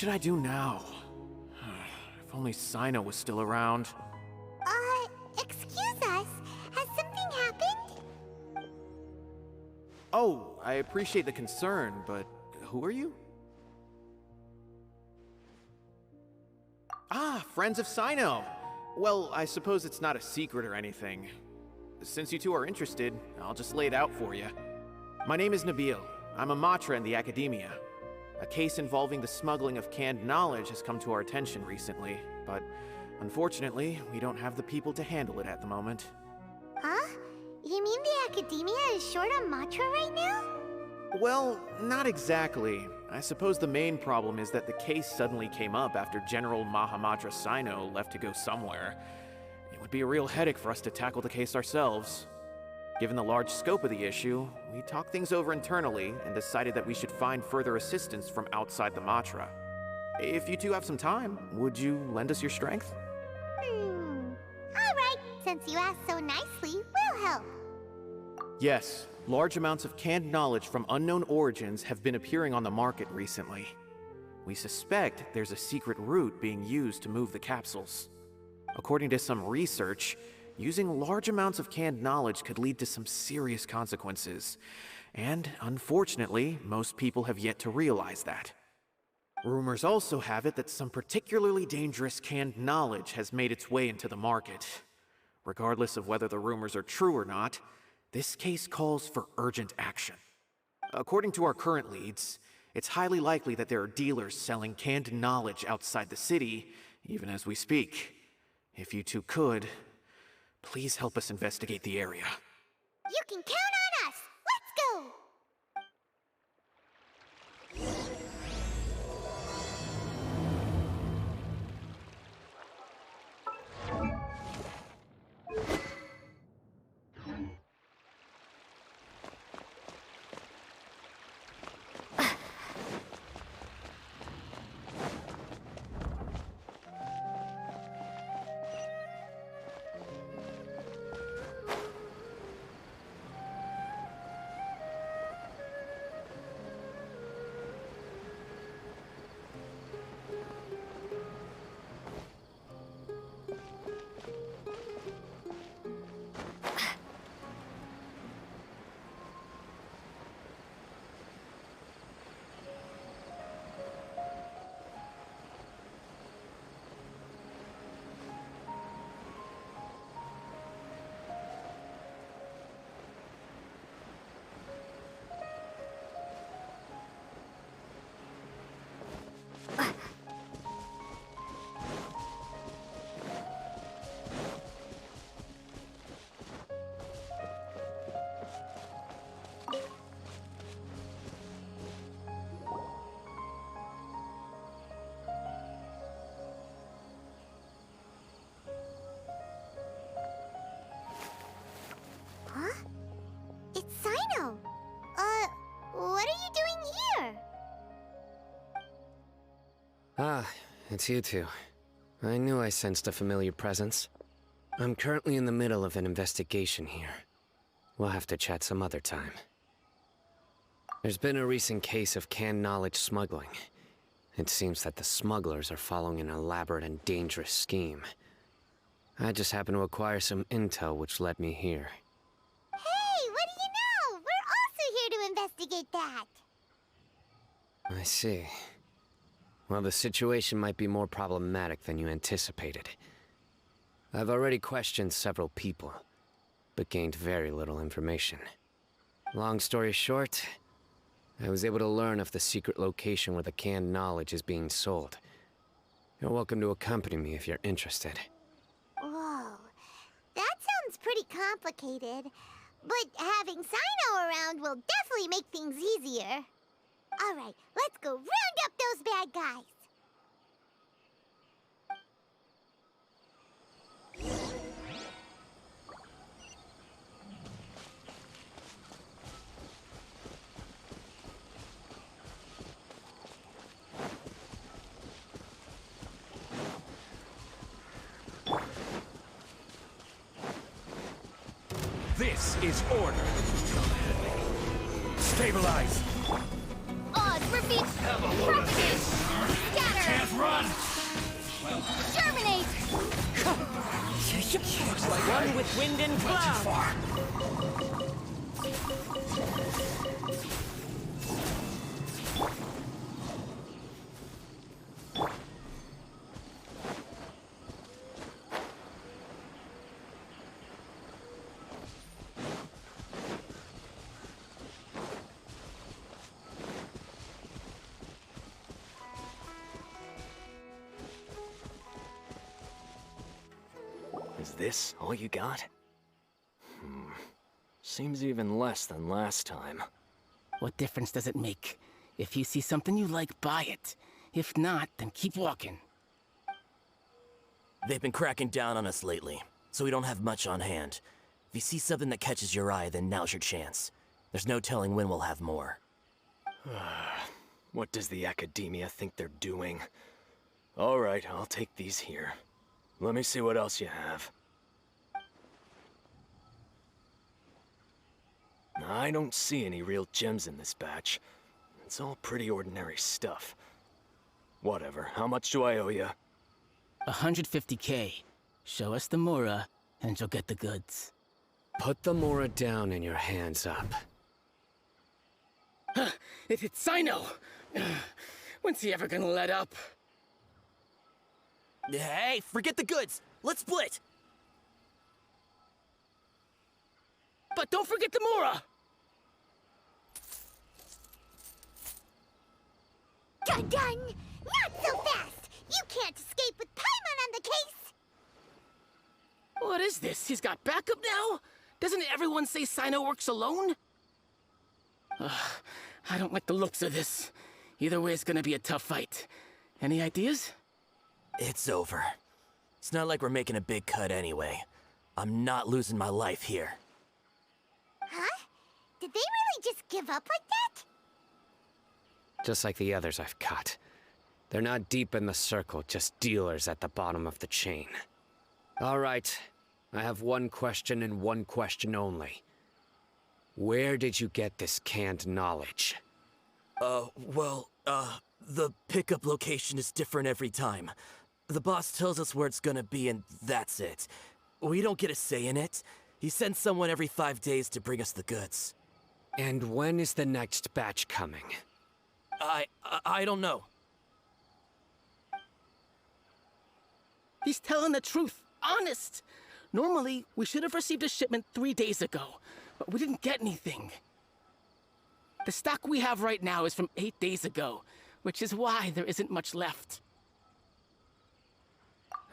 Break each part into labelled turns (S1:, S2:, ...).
S1: should I do now? If only Sayno was still around.
S2: Excuse us. Has something happened?
S1: Oh, I appreciate the concern, but who are you? Ah, friends of Sayno. Well, I suppose it's not a secret or anything. Since you two are interested, I'll just lay it out for you. My name is Nabil. I'm a matra in the academia. A case involving the smuggling of canned knowledge has come to our attention recently, but unfortunately, we don't have the people to handle it at the moment.
S2: Huh? You mean the academia is short on matra right now?
S1: Well, not exactly. I suppose the main problem is that the case suddenly came up after General Mahamatra Sayno left to go somewhere. It would be a real headache for us to tackle the case ourselves. Given the large scope of the issue, we talked things over internally and decided that we should find further assistance from outside the Matra. If you two have some time, would you lend us your strength?
S2: Alright, since you asked so nicely, we'll help.
S1: Yes, large amounts of canned knowledge from unknown origins have been appearing on the market recently. We suspect there's a secret route being used to move the capsules. According to some research, using large amounts of canned knowledge could lead to some serious consequences, and unfortunately, most people have yet to realize that. Rumors also have it that some particularly dangerous canned knowledge has made its way into the market. Regardless of whether the rumors are true or not, this case calls for urgent action. According to our current leads, it's highly likely that there are dealers selling canned knowledge outside the city, even as we speak. If you two could, please help us investigate the area.
S2: You can count on us! Let's go! Huh? It's Sayno! What are you doing here?
S3: Ah, it's you two. I knew I sensed a familiar presence. I'm currently in the middle of an investigation here. We'll have to chat some other time. There's been a recent case of canned knowledge smuggling. It seems that the smugglers are following an elaborate and dangerous scheme. I just happened to acquire some intel which led me here.
S2: Hey, what do you know? We're also here to investigate that.
S3: I see. Well, the situation might be more problematic than you anticipated. I've already questioned several people, but gained very little information. Long story short, I was able to learn of the secret location where the canned knowledge is being sold. You're welcome to accompany me if you're interested.
S2: Whoa, that sounds pretty complicated. But having Sayno around will definitely make things easier. Alright, let's go round up those bad guys.
S4: This is order. Stabilize.
S2: Odds repeat. Propagate. Scatter.
S4: run!
S5: Germinate!
S4: Looks like one with wind and cloud.
S6: Is this all you got? Seems even less than last time.
S7: What difference does it make? If you see something you like, buy it. If not, then keep walking.
S8: They've been cracking down on us lately, so we don't have much on hand. If you see something that catches your eye, then now's your chance. There's no telling when we'll have more.
S6: What does the Academia think they're doing? Alright, I'll take these here. Let me see what else you have. I don't see any real gems in this batch. It's all pretty ordinary stuff. Whatever, how much do I owe you?
S7: 150K. Show us the Mora, and you'll get the goods.
S3: Put the Mora down and your hands up.
S7: It hit Sayno! When's he ever gonna let up?
S8: Hey, forget the goods! Let's split!
S7: But don't forget the Mora!
S2: Dun dun! Not so fast! You can't escape with Paimon on the case!
S7: What is this? He's got backup now? Doesn't everyone say Sayno works alone? I don't like the looks of this. Either way, it's gonna be a tough fight. Any ideas?
S8: It's over. It's not like we're making a big cut anyway. I'm not losing my life here.
S2: Huh? Did they really just give up like that?
S3: Just like the others I've cut. They're not deep in the circle, just dealers at the bottom of the chain. All right, I have one question and one question only. Where did you get this canned knowledge?
S8: The pickup location is different every time. The boss tells us where it's gonna be and that's it. We don't get a say in it. He sends someone every 5 days to bring us the goods.
S3: And when is the next batch coming?
S8: I don't know.
S7: He's telling the truth. Honest. Normally, we should have received a shipment 3 days ago, but we didn't get anything. The stock we have right now is from 8 days ago, which is why there isn't much left.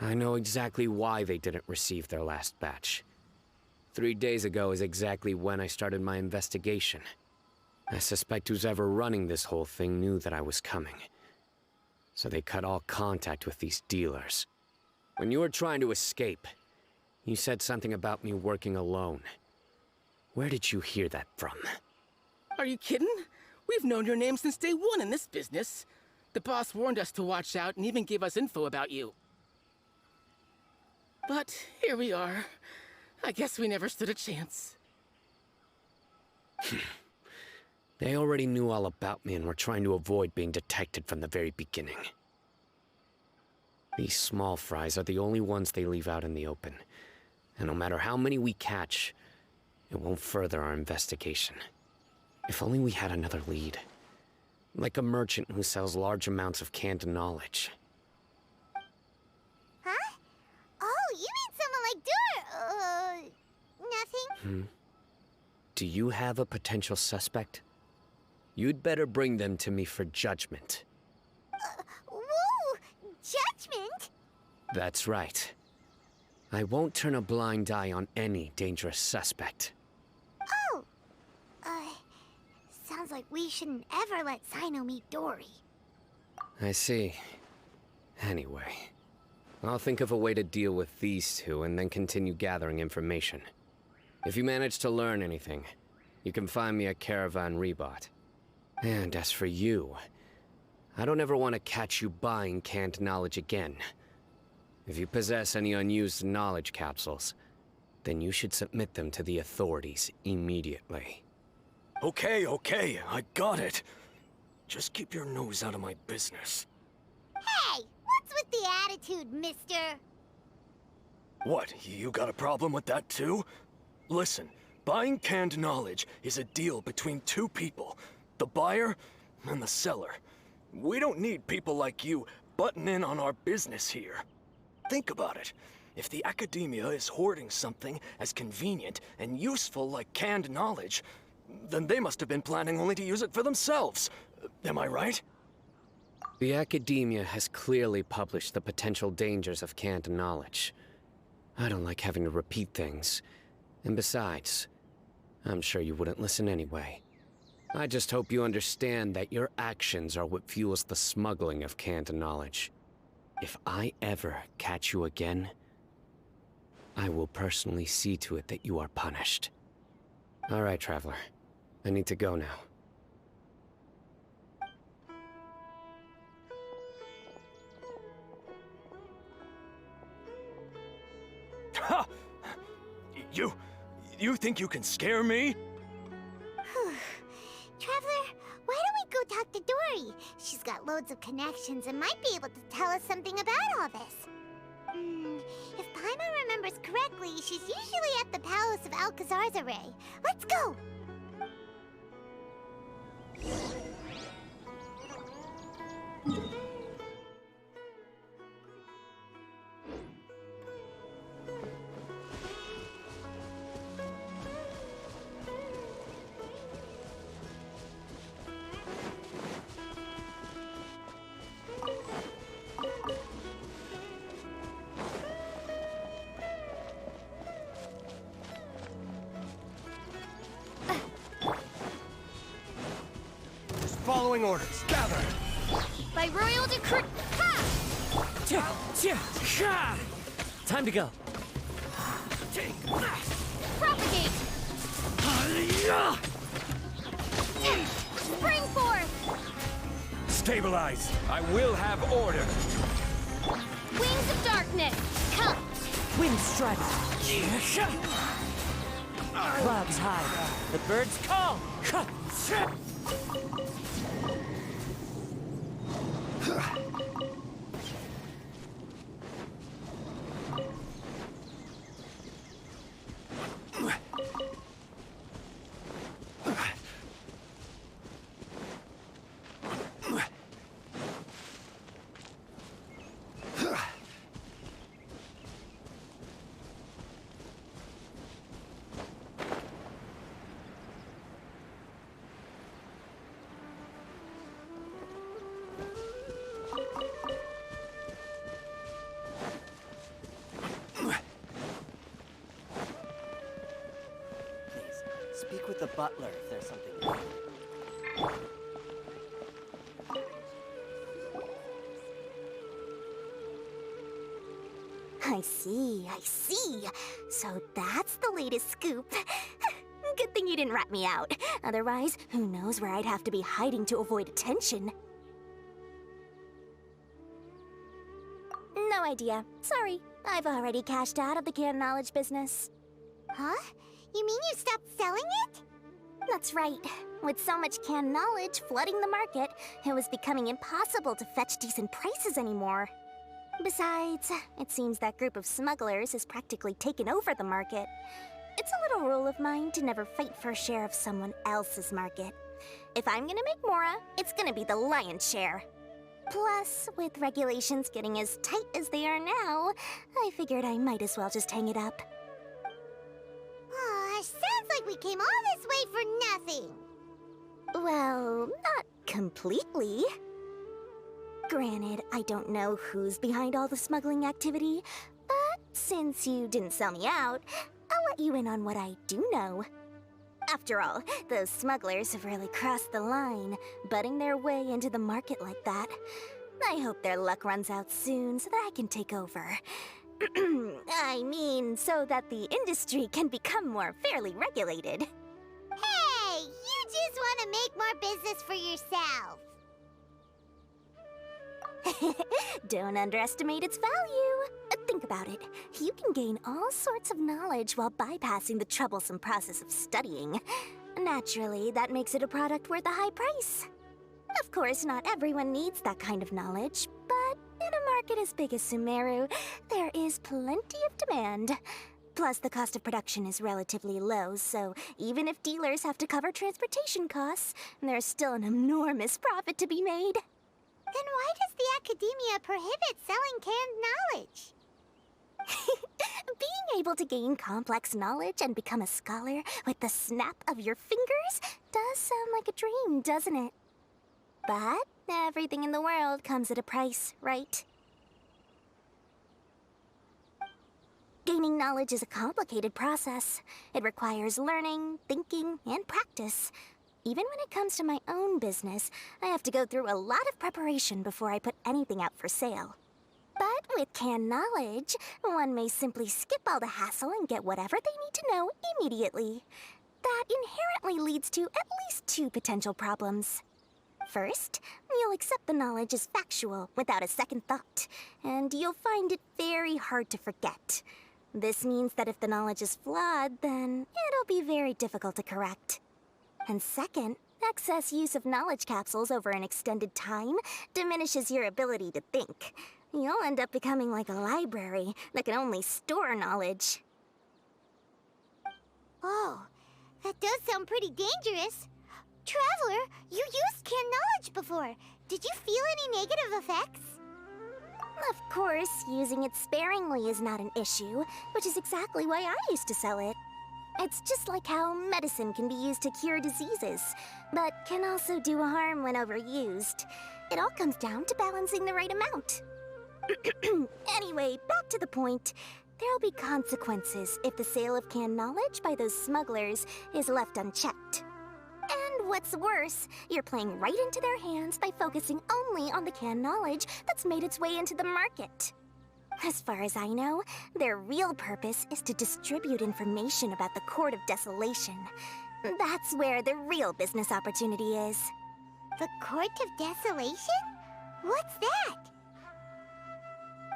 S3: I know exactly why they didn't receive their last batch. 3 days ago is exactly when I started my investigation. I suspect who's ever running this whole thing knew that I was coming. So they cut all contact with these dealers. When you were trying to escape, you said something about me working alone. Where did you hear that from?
S7: Are you kidding? We've known your name since day one in this business. The boss warned us to watch out and even gave us info about you. But here we are. I guess we never stood a chance.
S3: They already knew all about me and were trying to avoid being detected from the very beginning. These small fries are the only ones they leave out in the open. And no matter how many we catch, it won't further our investigation. If only we had another lead. Like a merchant who sells large amounts of canned knowledge.
S2: Huh? Oh, you mean someone like nothing?
S3: Do you have a potential suspect? You'd better bring them to me for judgment.
S2: Whoa! Judgment?
S3: That's right. I won't turn a blind eye on any dangerous suspect.
S2: Oh! Sounds like we shouldn't ever let Sayno meet Dory.
S3: I see. Anyway, I'll think of a way to deal with these two and then continue gathering information. If you manage to learn anything, you can find me at Caravan Rebot. And as for you, I don't ever want to catch you buying canned knowledge again. If you possess any unused knowledge capsules, then you should submit them to the authorities immediately.
S6: Okay, I got it. Just keep your nose out of my business.
S2: Hey! What's with the attitude, mister?
S6: What, you got a problem with that too? Listen, buying canned knowledge is a deal between two people, the buyer and the seller. We don't need people like you butting in on our business here. Think about it. If the academia is hoarding something as convenient and useful like canned knowledge, then they must have been planning only to use it for themselves. Am I right?
S3: The academia has clearly published the potential dangers of canned knowledge. I don't like having to repeat things. And besides, I'm sure you wouldn't listen anyway. I just hope you understand that your actions are what fuels the smuggling of canned knowledge. If I ever catch you again, I will personally see to it that you are punished. All right, Traveler. I need to go now.
S6: Ha! You think you can scare me?
S2: Traveler, why don't we go talk to Dory? She's got loads of connections and might be able to tell us something about all this. If Paimon remembers correctly, she's usually at the Palace of Alcazar's array. Let's go!
S6: Following orders. Gather!
S5: By royal decree. Ha!
S8: Time to go.
S5: Propagate. Spring forth.
S6: Stabilize! I will have order!
S5: Wings of darkness. Come.
S4: Wind strike. Clouds high. The birds call. Speak with the butler if there's something.
S2: I see. So that's the latest scoop. Good thing you didn't rat me out. Otherwise, who knows where I'd have to be hiding to avoid attention. No idea. Sorry. I've already cashed out of the canned knowledge business. Huh? You mean you stopped selling it? That's right. With so much canned knowledge flooding the market, it was becoming impossible to fetch decent prices anymore. Besides, it seems that group of smugglers has practically taken over the market. It's a little rule of mine to never fight for a share of someone else's market. If I'm gonna make Mora, it's gonna be the lion's share. Plus, with regulations getting as tight as they are now, I figured I might as well just hang it up. Sounds like we came all this way for nothing. Well, not completely. Granted, I don't know who's behind all the smuggling activity, but since you didn't sell me out, I'll let you in on what I do know. After all, those smugglers have really crossed the line, butting their way into the market like that. I hope their luck runs out soon so that I can take over. I mean, so that the industry can become more fairly regulated. Hey, you just want to make more business for yourself. Don't underestimate its value. Think about it. You can gain all sorts of knowledge while bypassing the troublesome process of studying. Naturally, that makes it a product worth a high price. Of course, not everyone needs that kind of knowledge, but
S9: In a market as big as Sumeru, there is plenty of demand. Plus, the cost of production is relatively low, so even if dealers have to cover transportation costs, there's still an enormous profit to be made.
S2: Then why does the academia prohibit selling canned knowledge?
S9: Being able to gain complex knowledge and become a scholar with the snap of your fingers does sound like a dream, doesn't it? But everything in the world comes at a price, right? Gaining knowledge is a complicated process. It requires learning, thinking, and practice. Even when it comes to my own business, I have to go through a lot of preparation before I put anything out for sale. But with canned knowledge, one may simply skip all the hassle and get whatever they need to know immediately. That inherently leads to at least two potential problems. First, you'll accept the knowledge as factual without a second thought, and you'll find it very hard to forget. This means that if the knowledge is flawed, then it'll be very difficult to correct. And second, excess use of knowledge capsules over an extended time diminishes your ability to think. You'll end up becoming like a library that can only store knowledge.
S2: Oh, that does sound pretty dangerous. Traveler, you used canned knowledge before. Did you feel any negative effects?
S9: Of course, using it sparingly is not an issue, which is exactly why I used to sell it. It's just like how medicine can be used to cure diseases, but can also do harm when overused. It all comes down to balancing the right amount. Anyway, back to the point. There'll be consequences if the sale of canned knowledge by those smugglers is left unchecked. And what's worse, you're playing right into their hands by focusing only on the canned knowledge that's made its way into the market. As far as I know, their real purpose is to distribute information about the Court of Desolation. That's where the real business opportunity is.
S2: The Court of Desolation? What's that?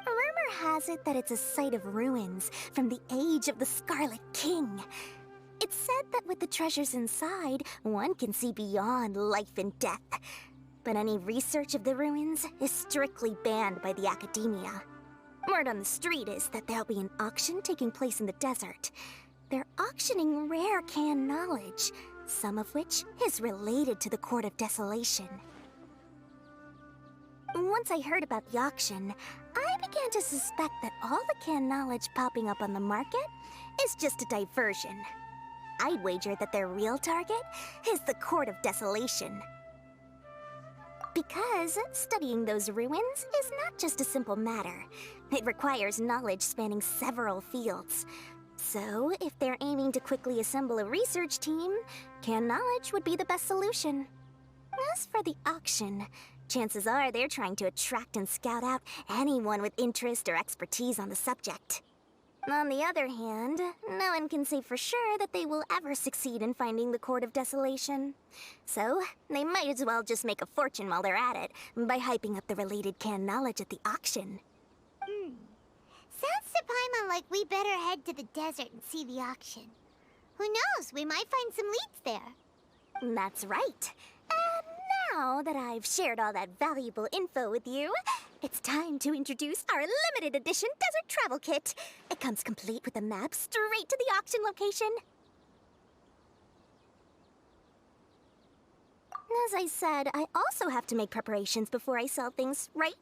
S9: Rumor has it that it's a site of ruins from the age of the Scarlet King. It's said that with the treasures inside, one can see beyond life and death. But any research of the ruins is strictly banned by the academia. Word on the street is that there'll be an auction taking place in the desert. They're auctioning rare canned knowledge, some of which is related to the Court of Desolation. Once I heard about the auction, I began to suspect that all the canned knowledge popping up on the market is just a diversion. I'd wager that their real target is the Court of Desolation. Because studying those ruins is not just a simple matter. It requires knowledge spanning several fields. So, if they're aiming to quickly assemble a research team, canned knowledge would be the best solution. As for the auction, chances are they're trying to attract and scout out anyone with interest or expertise on the subject. On the other hand, no one can say for sure that they will ever succeed in finding the Court of Desolation. So, they might as well just make a fortune while they're at it by hyping up the related canned knowledge at the auction.
S2: Sounds to Paimon like we better head to the desert and see the auction. Who knows, we might find some leads there.
S9: That's right. And now that I've shared all that valuable info with you, it's time to introduce our limited edition desert travel kit. It comes complete with a map straight to the auction location. As I said, I also have to make preparations before I sell things, right?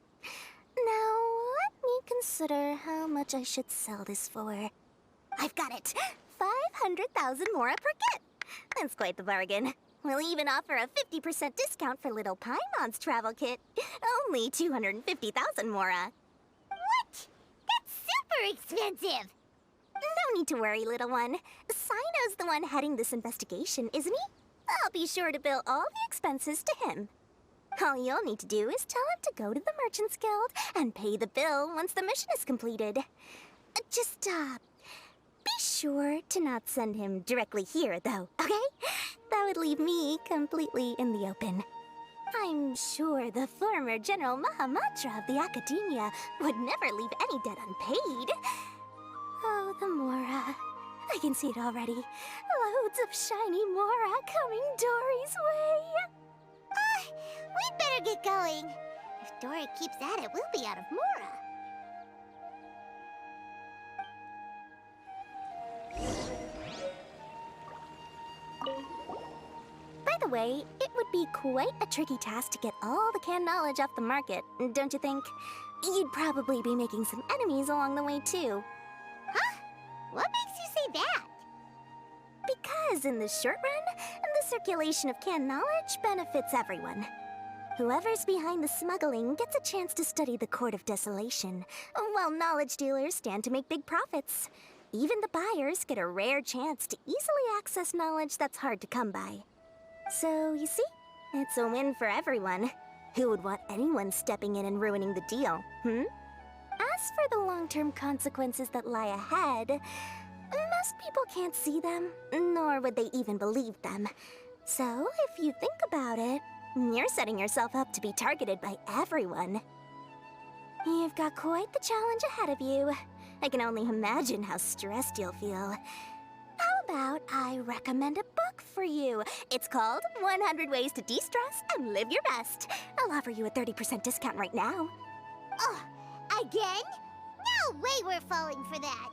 S9: Now, let me consider how much I should sell this for. I've got it! 500,000 mora per kit! That's quite the bargain. We'll even offer a 50% discount for little Paimon's travel kit. Only 250,000 mora.
S2: What? That's super expensive!
S9: No need to worry, little one. Sayno's the one heading this investigation, isn't he? I'll be sure to bill all the expenses to him. All you'll need to do is tell him to go to the Merchants Guild and pay the bill once the mission is completed. Just, be sure to not send him directly here, though, okay? That would leave me completely in the open. I'm sure the former General Mahamatra of the Academia would never leave any debt unpaid. Oh, the Mora. I can see it already. Loads of shiny Mora coming Dory's way.
S2: We'd better get going. If Dora keeps at it, we'll be out of Mora.
S9: By the way, it would be quite a tricky task to get all the canned knowledge off the market, don't you think? You'd probably be making some enemies along the way, too.
S2: Huh? What makes you say that?
S9: Because in the short run, the circulation of canned knowledge benefits everyone. Whoever's behind the smuggling gets a chance to study the Court of Desolation, while knowledge dealers stand to make big profits. Even the buyers get a rare chance to easily access knowledge that's hard to come by. So, you see, it's a win for everyone. Who would want anyone stepping in and ruining the deal, As for the long-term consequences that lie ahead, most people can't see them, nor would they even believe them. So, if you think about it, you're setting yourself up to be targeted by everyone. You've got quite the challenge ahead of you. I can only imagine how stressed you'll feel. How about I recommend a book for you? It's called 100 Ways to De-Stress and Live Your Best. I'll offer you a 30% discount right now.
S2: Oh, again? No way we're falling for that.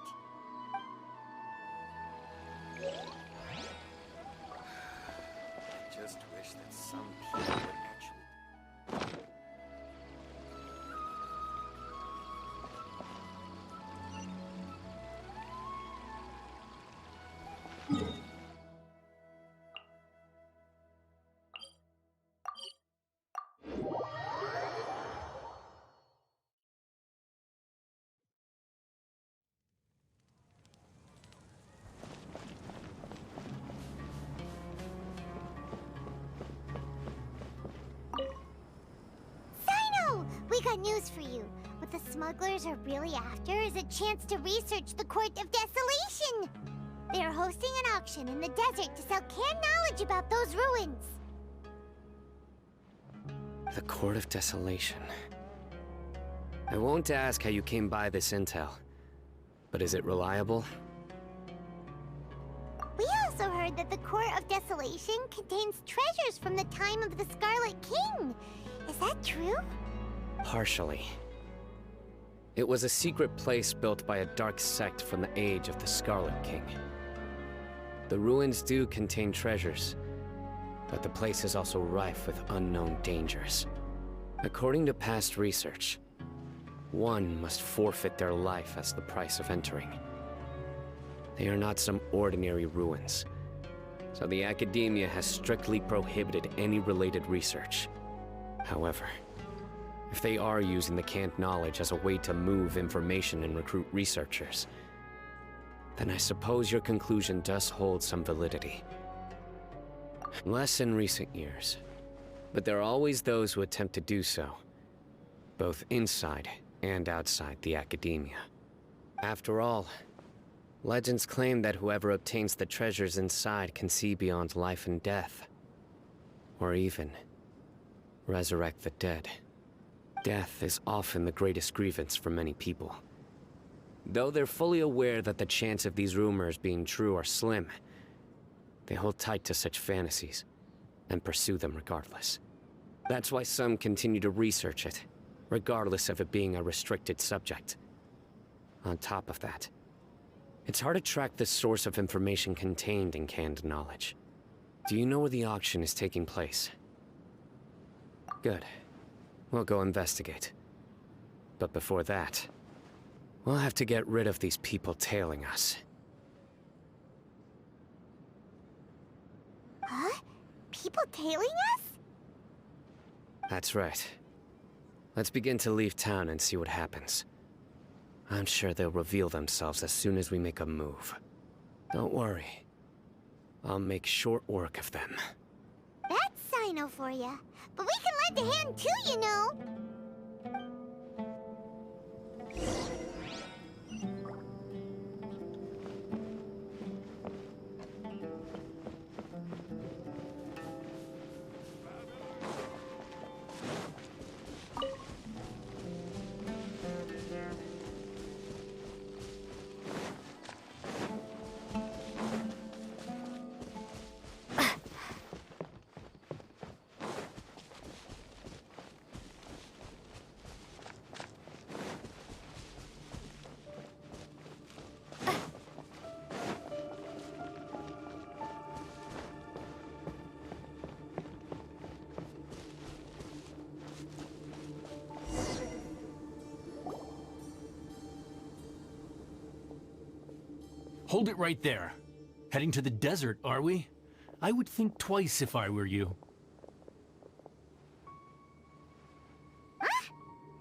S3: I just wish that some people would actually...
S2: Sayno! We got news for you. What the smugglers are really after is a chance to research the Court of Desolation. They are hosting an auction in the desert to sell canned knowledge about those ruins.
S3: The Court of Desolation. I won't ask how you came by this intel, but is it reliable?
S2: We also heard that the Court of Desolation contains treasures from the time of the Scarlet King. Is that true?
S3: Partially. It was a secret place built by a dark sect from the age of the Scarlet King. The ruins do contain treasures, but the place is also rife with unknown dangers. According to past research, one must forfeit their life as the price of entering. They are not some ordinary ruins, so the academia has strictly prohibited any related research. However, if they are using the canned knowledge as a way to move information and recruit researchers, then I suppose your conclusion does hold some validity. Less in recent years, but there are always those who attempt to do so, both inside and outside the academia. After all, legends claim that whoever obtains the treasures inside can see beyond life and death, or even resurrect the dead. Death is often the greatest grievance for many people. Though they're fully aware that the chance of these rumors being true are slim, they hold tight to such fantasies and pursue them regardless. That's why some continue to research it, regardless of it being a restricted subject. On top of that, it's hard to track the source of information contained in canned knowledge. Do you know where the auction is taking place? Good. We'll go investigate. But before that, we'll have to get rid of these people tailing us.
S2: Huh? People tailing us?
S3: That's right. Let's begin to leave town and see what happens. I'm sure they'll reveal themselves as soon as we make a move. Don't worry. I'll make short work of them.
S2: That's Sayno for you. But we can lend a hand too, you know.
S10: Hold it right there. Heading to the desert, are we? I would think twice if I were you.
S2: Huh?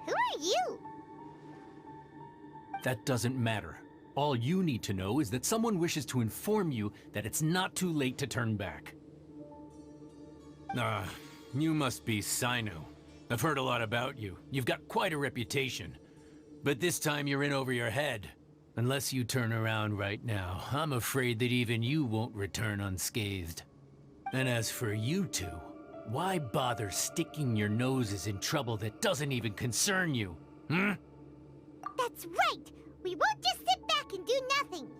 S2: Who are you?
S10: That doesn't matter. All you need to know is that someone wishes to inform you that it's not too late to turn back. You must be Sayno. I've heard a lot about you. You've got quite a reputation. But this time you're in over your head. Unless you turn around right now, I'm afraid that even you won't return unscathed. And as for you two, why bother sticking your noses in trouble that doesn't even concern you? Hmm?
S2: That's right! We won't just sit back and do nothing!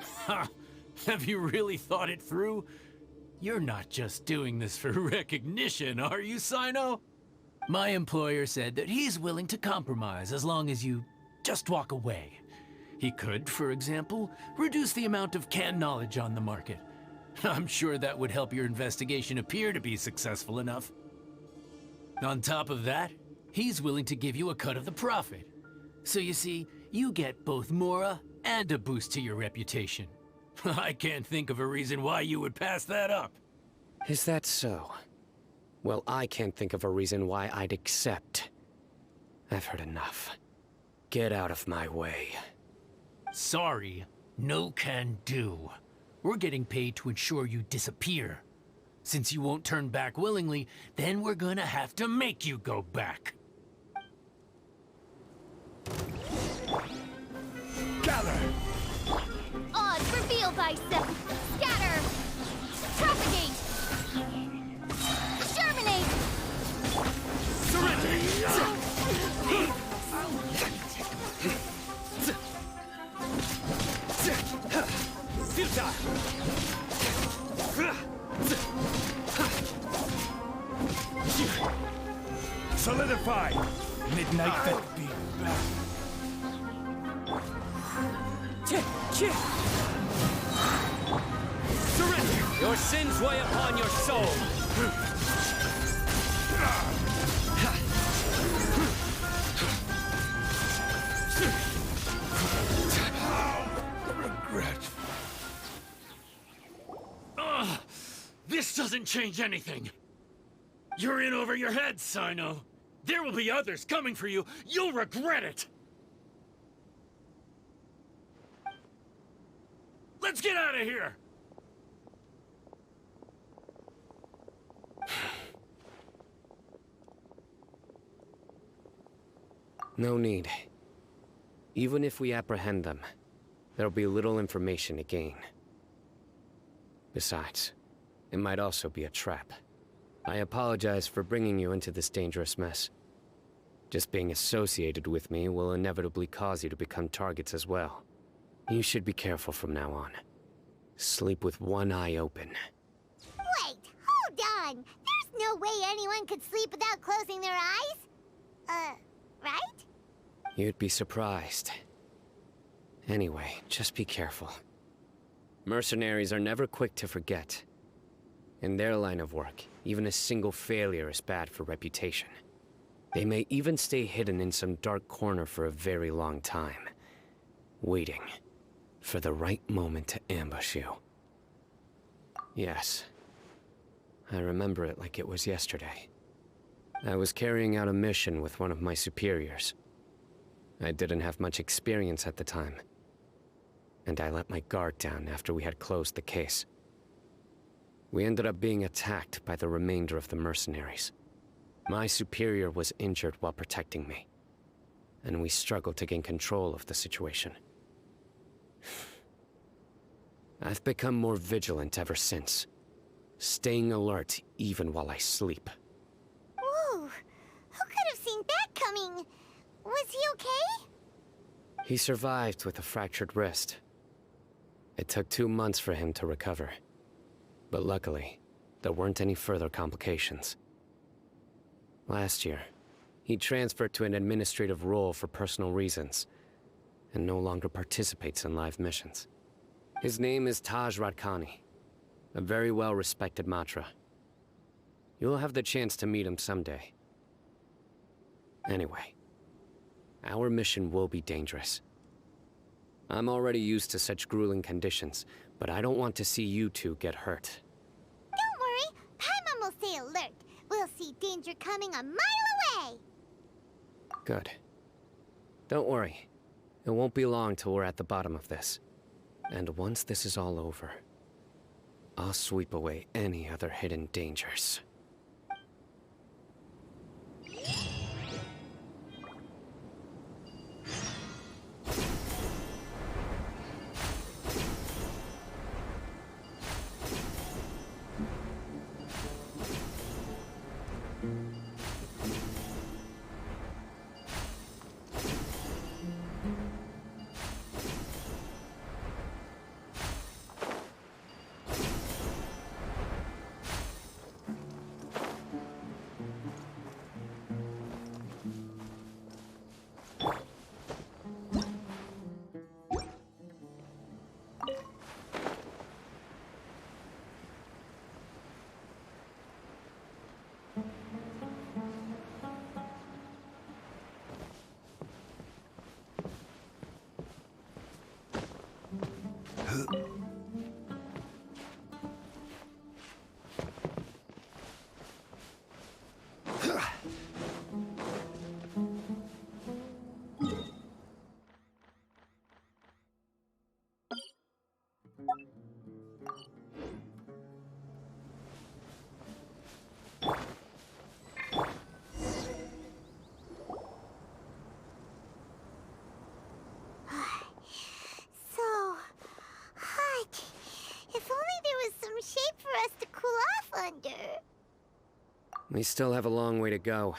S10: Ha! Have you really thought it through? You're not just doing this for recognition, are you, Sayno? My employer said that he's willing to compromise as long as you just walk away. He could, for example, reduce the amount of canned knowledge on the market. I'm sure that would help your investigation appear to be successful enough. On top of that, he's willing to give you a cut of the profit. So you see, you get both Mora and a boost to your reputation. I can't think of a reason why you would pass that up.
S3: Is that so? Well, I can't think of a reason why I'd accept. I've heard enough. Get out of my way.
S10: Sorry, no can do. We're getting paid to ensure you disappear. Since you won't turn back willingly, then we're gonna have to make you go back.
S6: Gather!
S5: Odds reveal thyself. Scatter. Propagate. Germinate.
S6: Solidify! Midnight Vet be back.
S8: Surrender! Your sins weigh upon your soul!
S6: Regret.
S10: This doesn't change anything. You're in over your head, Sayno. There will be others coming for you. You'll regret it. Let's get out of here!
S3: No need. Even if we apprehend them, there'll be little information to gain. Besides, it might also be a trap. I apologize for bringing you into this dangerous mess. Just being associated with me will inevitably cause you to become targets as well. You should be careful from now on. Sleep with one eye open.
S2: Wait, hold on! There's no way anyone could sleep without closing their eyes? Right?
S3: You'd be surprised. Anyway, just be careful. Mercenaries are never quick to forget. In their line of work, even a single failure is bad for reputation. They may even stay hidden in some dark corner for a very long time, waiting for the right moment to ambush you. Yes, I remember it like it was yesterday. I was carrying out a mission with one of my superiors. I didn't have much experience at the time, and I let my guard down after we had closed the case. We ended up being attacked by the remainder of the mercenaries. My superior was injured while protecting me, and we struggled to gain control of the situation. I've become more vigilant ever since, staying alert even while I sleep.
S2: Whoa! Who could have seen that coming? Was he okay?
S3: He survived with a fractured wrist. It took 2 months for him to recover. But luckily, there weren't any further complications. Last year, he transferred to an administrative role for personal reasons, and no longer participates in live missions. His name is Taj Radkani, a very well-respected Matra. You'll have the chance to meet him someday. Anyway, our mission will be dangerous. I'm already used to such grueling conditions, but I don't want to see you two get hurt.
S2: Don't worry, Paimon will stay alert. We'll see danger coming a mile away.
S3: Good. Don't worry. It won't be long till we're at the bottom of this. And once this is all over, I'll sweep away any other hidden dangers.
S2: So hot. If only there was some shade for us to cool off under.
S3: We still have a long way to go,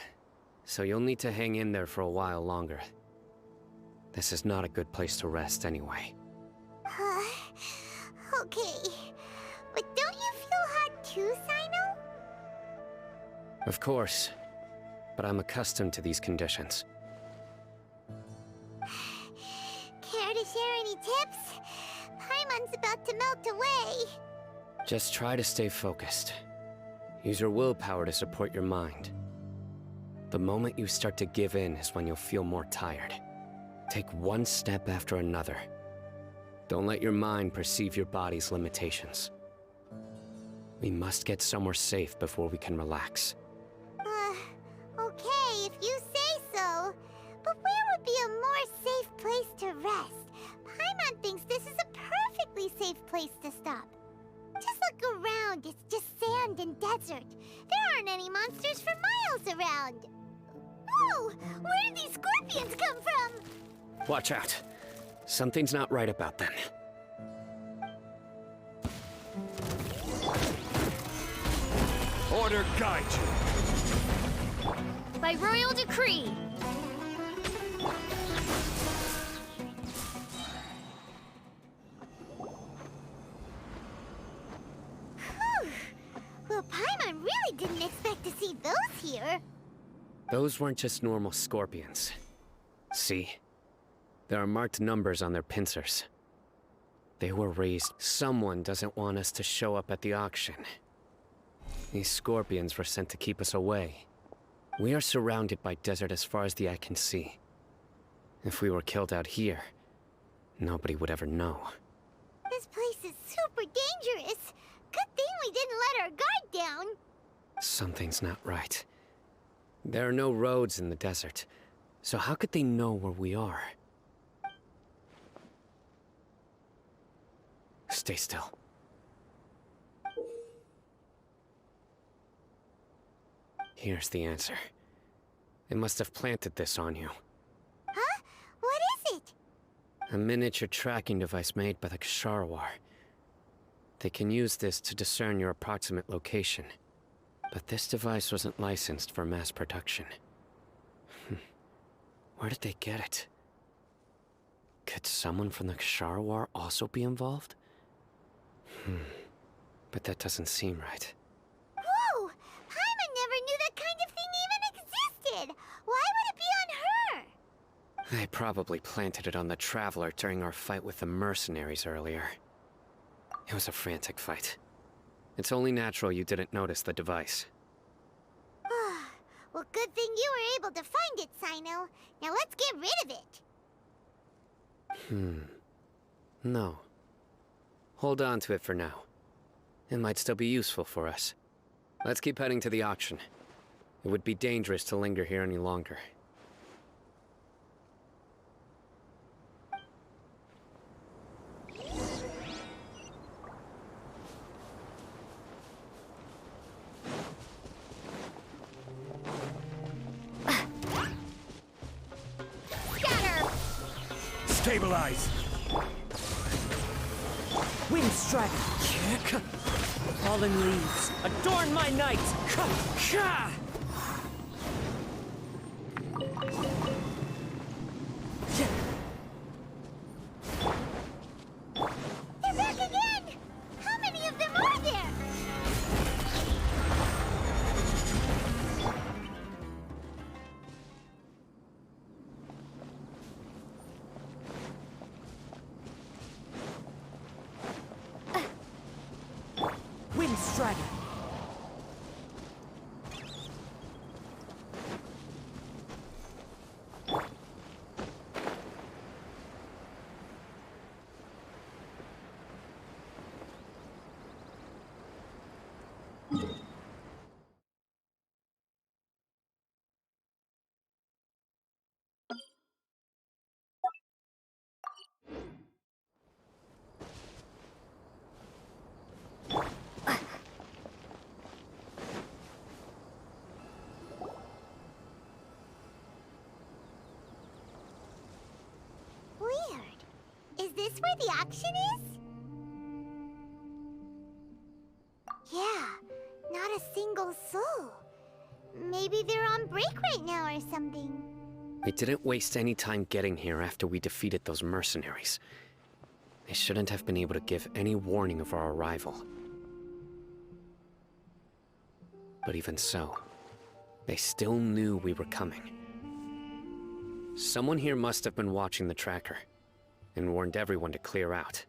S3: so you'll need to hang in there for a while longer. This is not a good place to rest anyway.
S2: Okay. But don't you feel hot too, Sayno?
S3: Of course, but I'm accustomed to these conditions.
S2: Care to share any tips? Paimon's about to melt away.
S3: Just try to stay focused. Use your willpower to support your mind. The moment you start to give in is when you'll feel more tired. Take one step after another. Don't let your mind perceive your body's limitations. We must get somewhere safe before we can relax.
S2: Okay, if you say so. But where would be a more safe place to rest? Paimon thinks this is a perfectly safe place to stop. Just look around, it's just sand and desert. There aren't any monsters for miles around. Whoa! Where did these scorpions come from?
S3: Watch out. Something's not right about them.
S6: Order guide you.
S5: By royal decree.
S2: Whew. Well, Paimon really didn't expect to see those here.
S3: Those weren't just normal scorpions. See? There are marked numbers on their pincers. They were raised. Someone doesn't want us to show up at the auction. These scorpions were sent to keep us away. We are surrounded by desert as far as the eye can see. If we were killed out here, nobody would ever know.
S2: This place is super dangerous. Good thing we didn't let our guard down.
S3: Something's not right. There are no roads in the desert, so how could they know where we are? Stay still. Here's the answer. They must have planted this on you.
S2: Huh? What is it?
S3: A miniature tracking device made by the Ksharawar. They can use this to discern your approximate location. But this device wasn't licensed for mass production. Where did they get it? Could someone from the Ksharawar also be involved? But that doesn't seem right.
S2: Whoa! Paimon never knew that kind of thing even existed! Why would it be on her?
S3: They probably planted it on the Traveler during our fight with the mercenaries earlier. It was a frantic fight. It's only natural you didn't notice the device.
S2: Well, good thing you were able to find it, Sayno. Now let's get rid of it.
S3: No. Hold on to it for now. It might still be useful for us. Let's keep heading to the auction. It would be dangerous to linger here any longer.
S5: Scatter!
S8: Stabilize! Wind strike! Kick! Fallen leaves, adorn my night! Ka!
S2: They're back again! How many of them are there?
S8: Wind strider!
S2: Weird. Is this where the auction is? Yeah, not a single soul. Maybe they're on break right now or something.
S3: We didn't waste any time getting here after we defeated those mercenaries. They shouldn't have been able to give any warning of our arrival. But even so, they still knew we were coming. Someone here must have been watching the tracker, and warned everyone to clear out.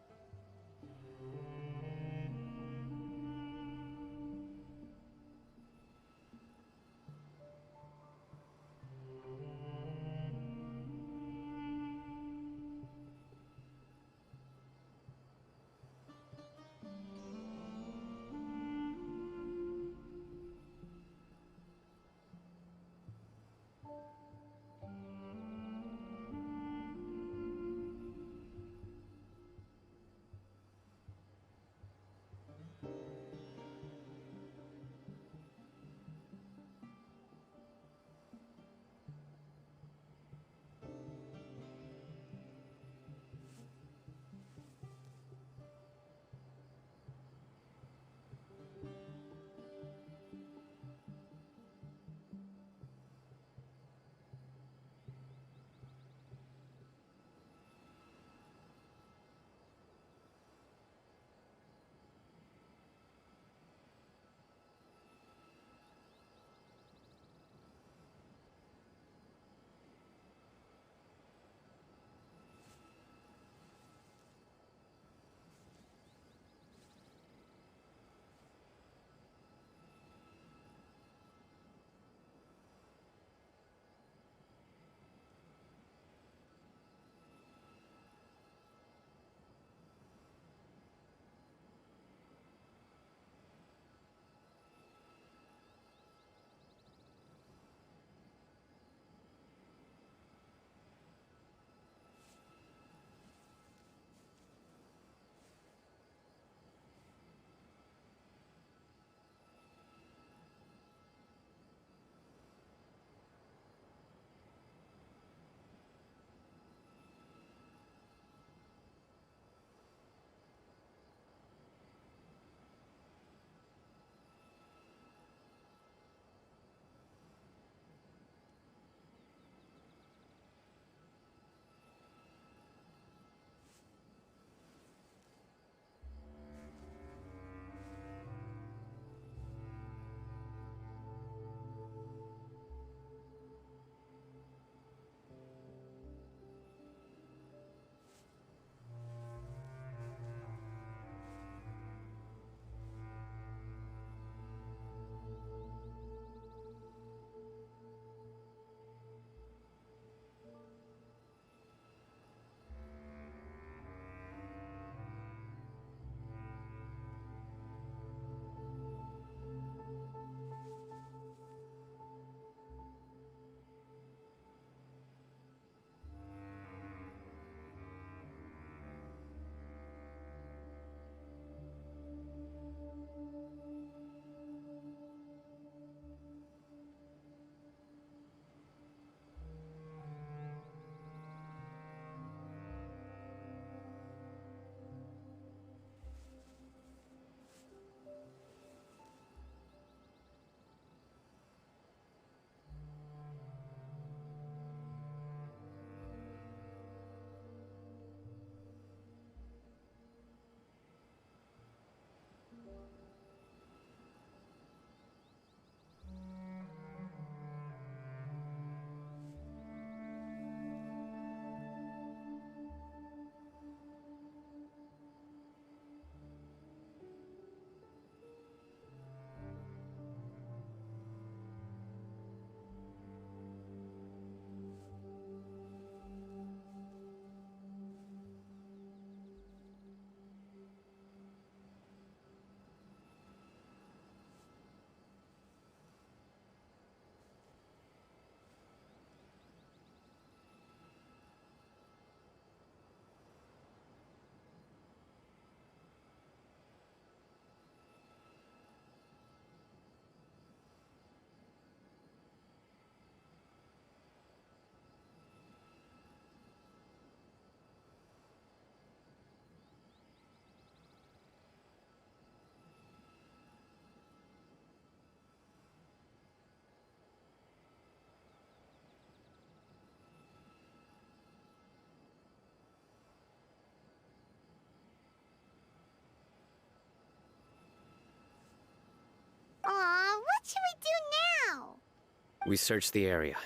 S3: We searched the area.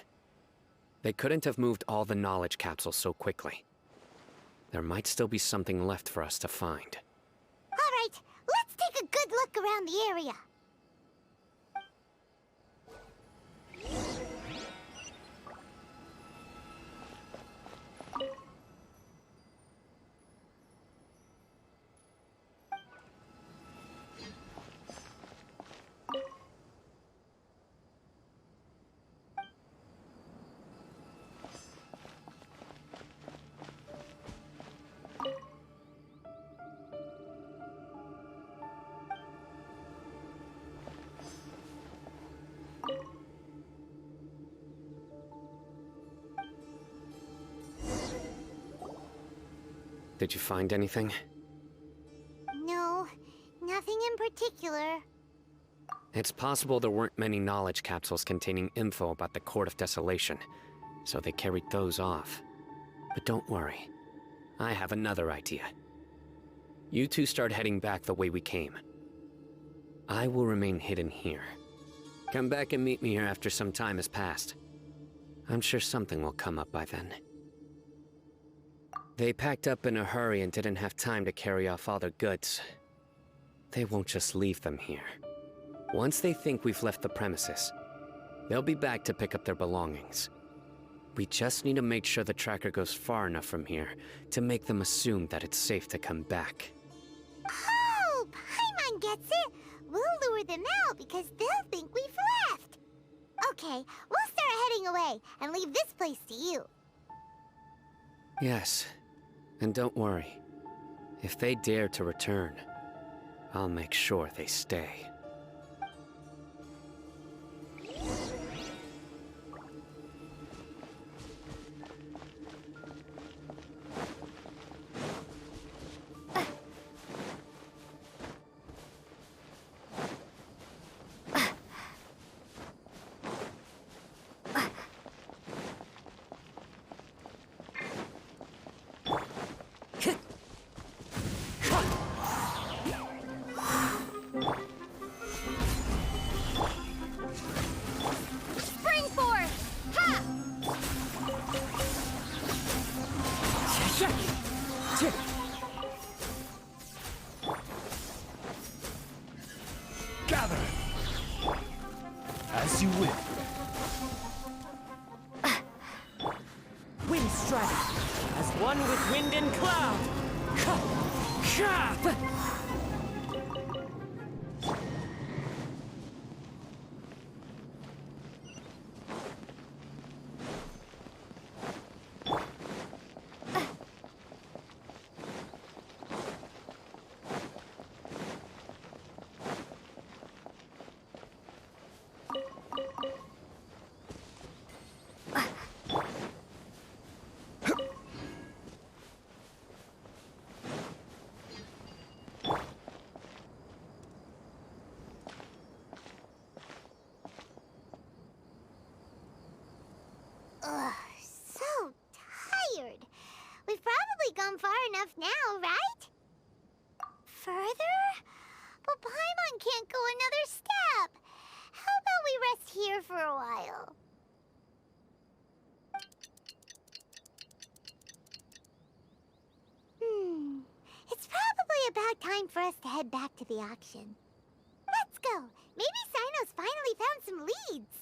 S3: They couldn't have moved all the knowledge capsules so quickly. There might still be something left for us to find.
S2: All right, let's take a good look around the area.
S3: Did you find anything?
S2: No, nothing in particular.
S3: It's possible there weren't many knowledge capsules containing info about the Court of Desolation, so they carried those off. But don't worry. I have another idea. You two start heading back the way we came. I will remain hidden here. Come back and meet me here after some time has passed. I'm sure something will come up by then. They packed up in a hurry and didn't have time to carry off all their goods. They won't just leave them here. Once they think we've left the premises, they'll be back to pick up their belongings. We just need to make sure the tracker goes far enough from here to make them assume that it's safe to come back.
S2: Oh, Paimon gets it. We'll lure them out because they'll think we've left. Okay, we'll start heading away and leave this place to you.
S3: Yes, and don't worry. If they dare to return, I'll make sure they stay.
S5: Spring force! Ha!
S6: Gather! As you will.
S4: Wind strike, as one with wind and cloud.
S2: Ugh, so tired. We've probably gone far enough now, right? Further? But Paimon can't go another step. How about we rest here for a while? It's probably about time for us to head back to the auction. Let's go. Maybe Sayno's finally found some leads.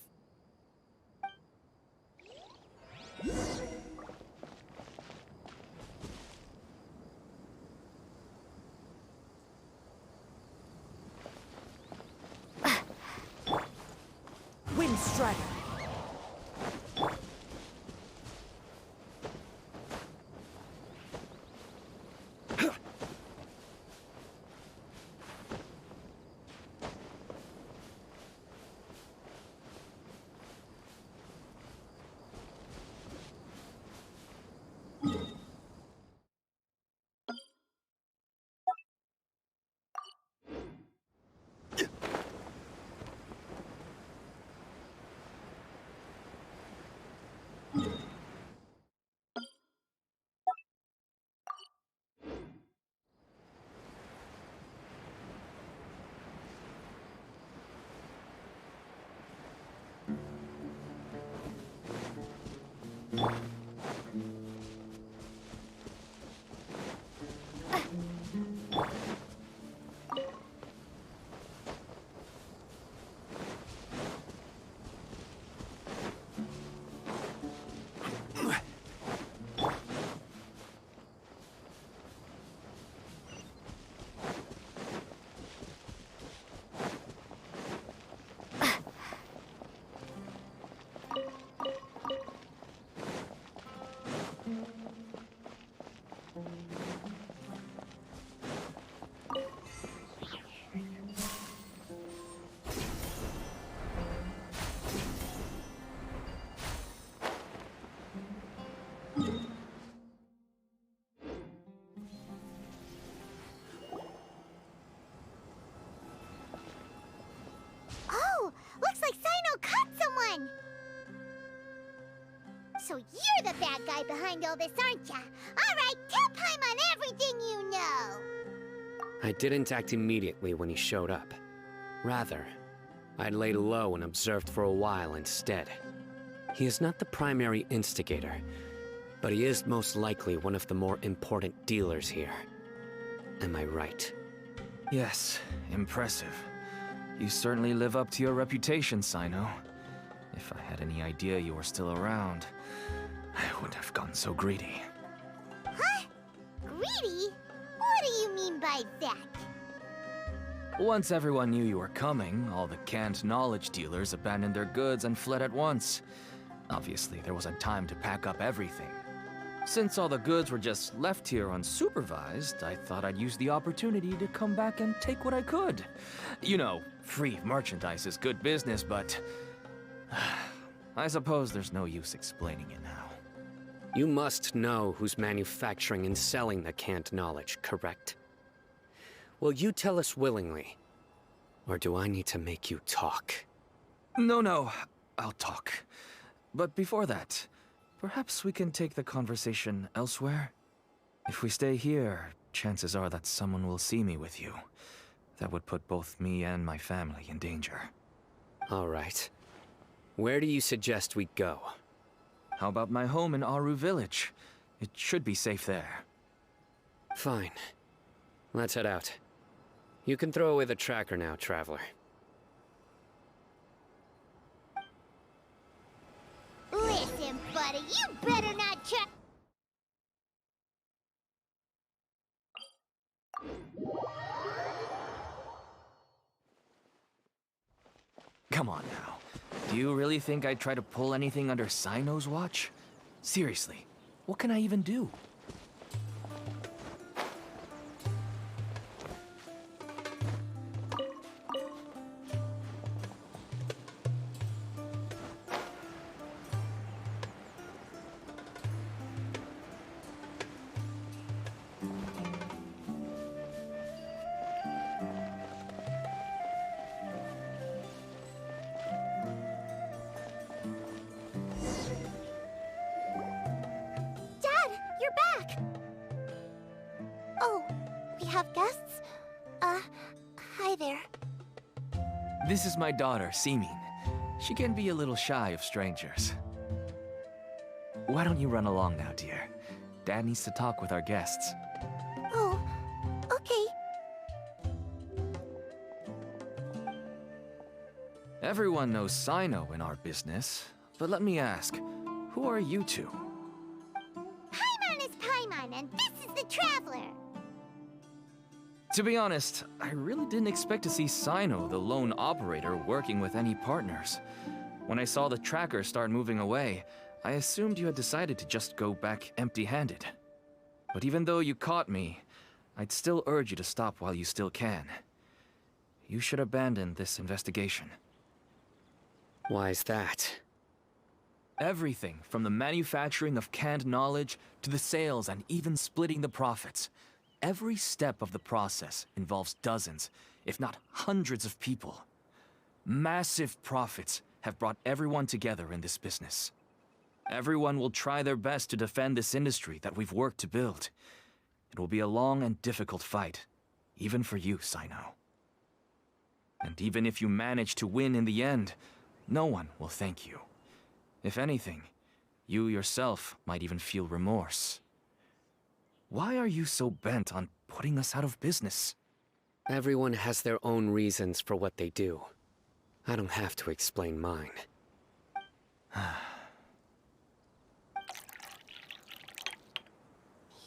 S4: Wind strike.
S2: Oh, looks like Sayno caught someone! So you're the bad guy behind all this, aren't ya? Alright, tell Paimon everything you know!
S3: I didn't act immediately when he showed up. Rather, I laid low and observed for a while instead. He is not the primary instigator, but he is most likely one of the more important dealers here. Am I right?
S11: Yes, impressive. You certainly live up to your reputation, Sayno. If I had any idea you were still around, I wouldn't have gotten so greedy.
S2: Huh? Greedy? What do you mean by that?
S11: Once everyone knew you were coming, all the canned knowledge dealers abandoned their goods and fled at once. Obviously, there wasn't time to pack up everything. Since all the goods were just left here unsupervised, I thought I'd use the opportunity to come back and take what I could. You know, free merchandise is good business, but I suppose there's no use explaining it now.
S3: You must know who's manufacturing and selling the canned knowledge, correct? Will you tell us willingly? Or do I need to make you talk?
S11: No, I'll talk. But before that, perhaps we can take the conversation elsewhere? If we stay here, chances are that someone will see me with you. That would put both me and my family in danger.
S3: All right. Where do you suggest we go?
S11: How about my home in Aru Village? It should be safe there.
S3: Fine. Let's head out. You can throw away the tracker now, Traveler.
S2: Listen, buddy, you better not try.
S11: Come on now. Do you really think I'd try to pull anything under Sayno's watch? Seriously, what can I even do?
S2: Oh, we have guests? Hi there.
S11: This is my daughter, Simin. She can be a little shy of strangers. Why don't you run along now, dear? Dad needs to talk with our guests.
S2: Oh, okay.
S11: Everyone knows Sayno in our business, but let me ask, who are you two?
S2: Paimon is Paimon, and this is the Traveler.
S11: To be honest, I really didn't expect to see Sayno, the lone operator, working with any partners. When I saw the tracker start moving away, I assumed you had decided to just go back empty-handed. But even though you caught me, I'd still urge you to stop while you still can. You should abandon this investigation.
S3: Why is that?
S11: Everything from the manufacturing of canned knowledge to the sales and even splitting the profits. Every step of the process involves dozens, if not hundreds of people. Massive profits have brought everyone together in this business. Everyone will try their best to defend this industry that we've worked to build. It will be a long and difficult fight, even for you, Sayno. And even if you manage to win in the end, no one will thank you. If anything, you yourself might even feel remorse. Why are you so bent on putting us out of business?
S3: Everyone has their own reasons for what they do. I don't have to explain mine.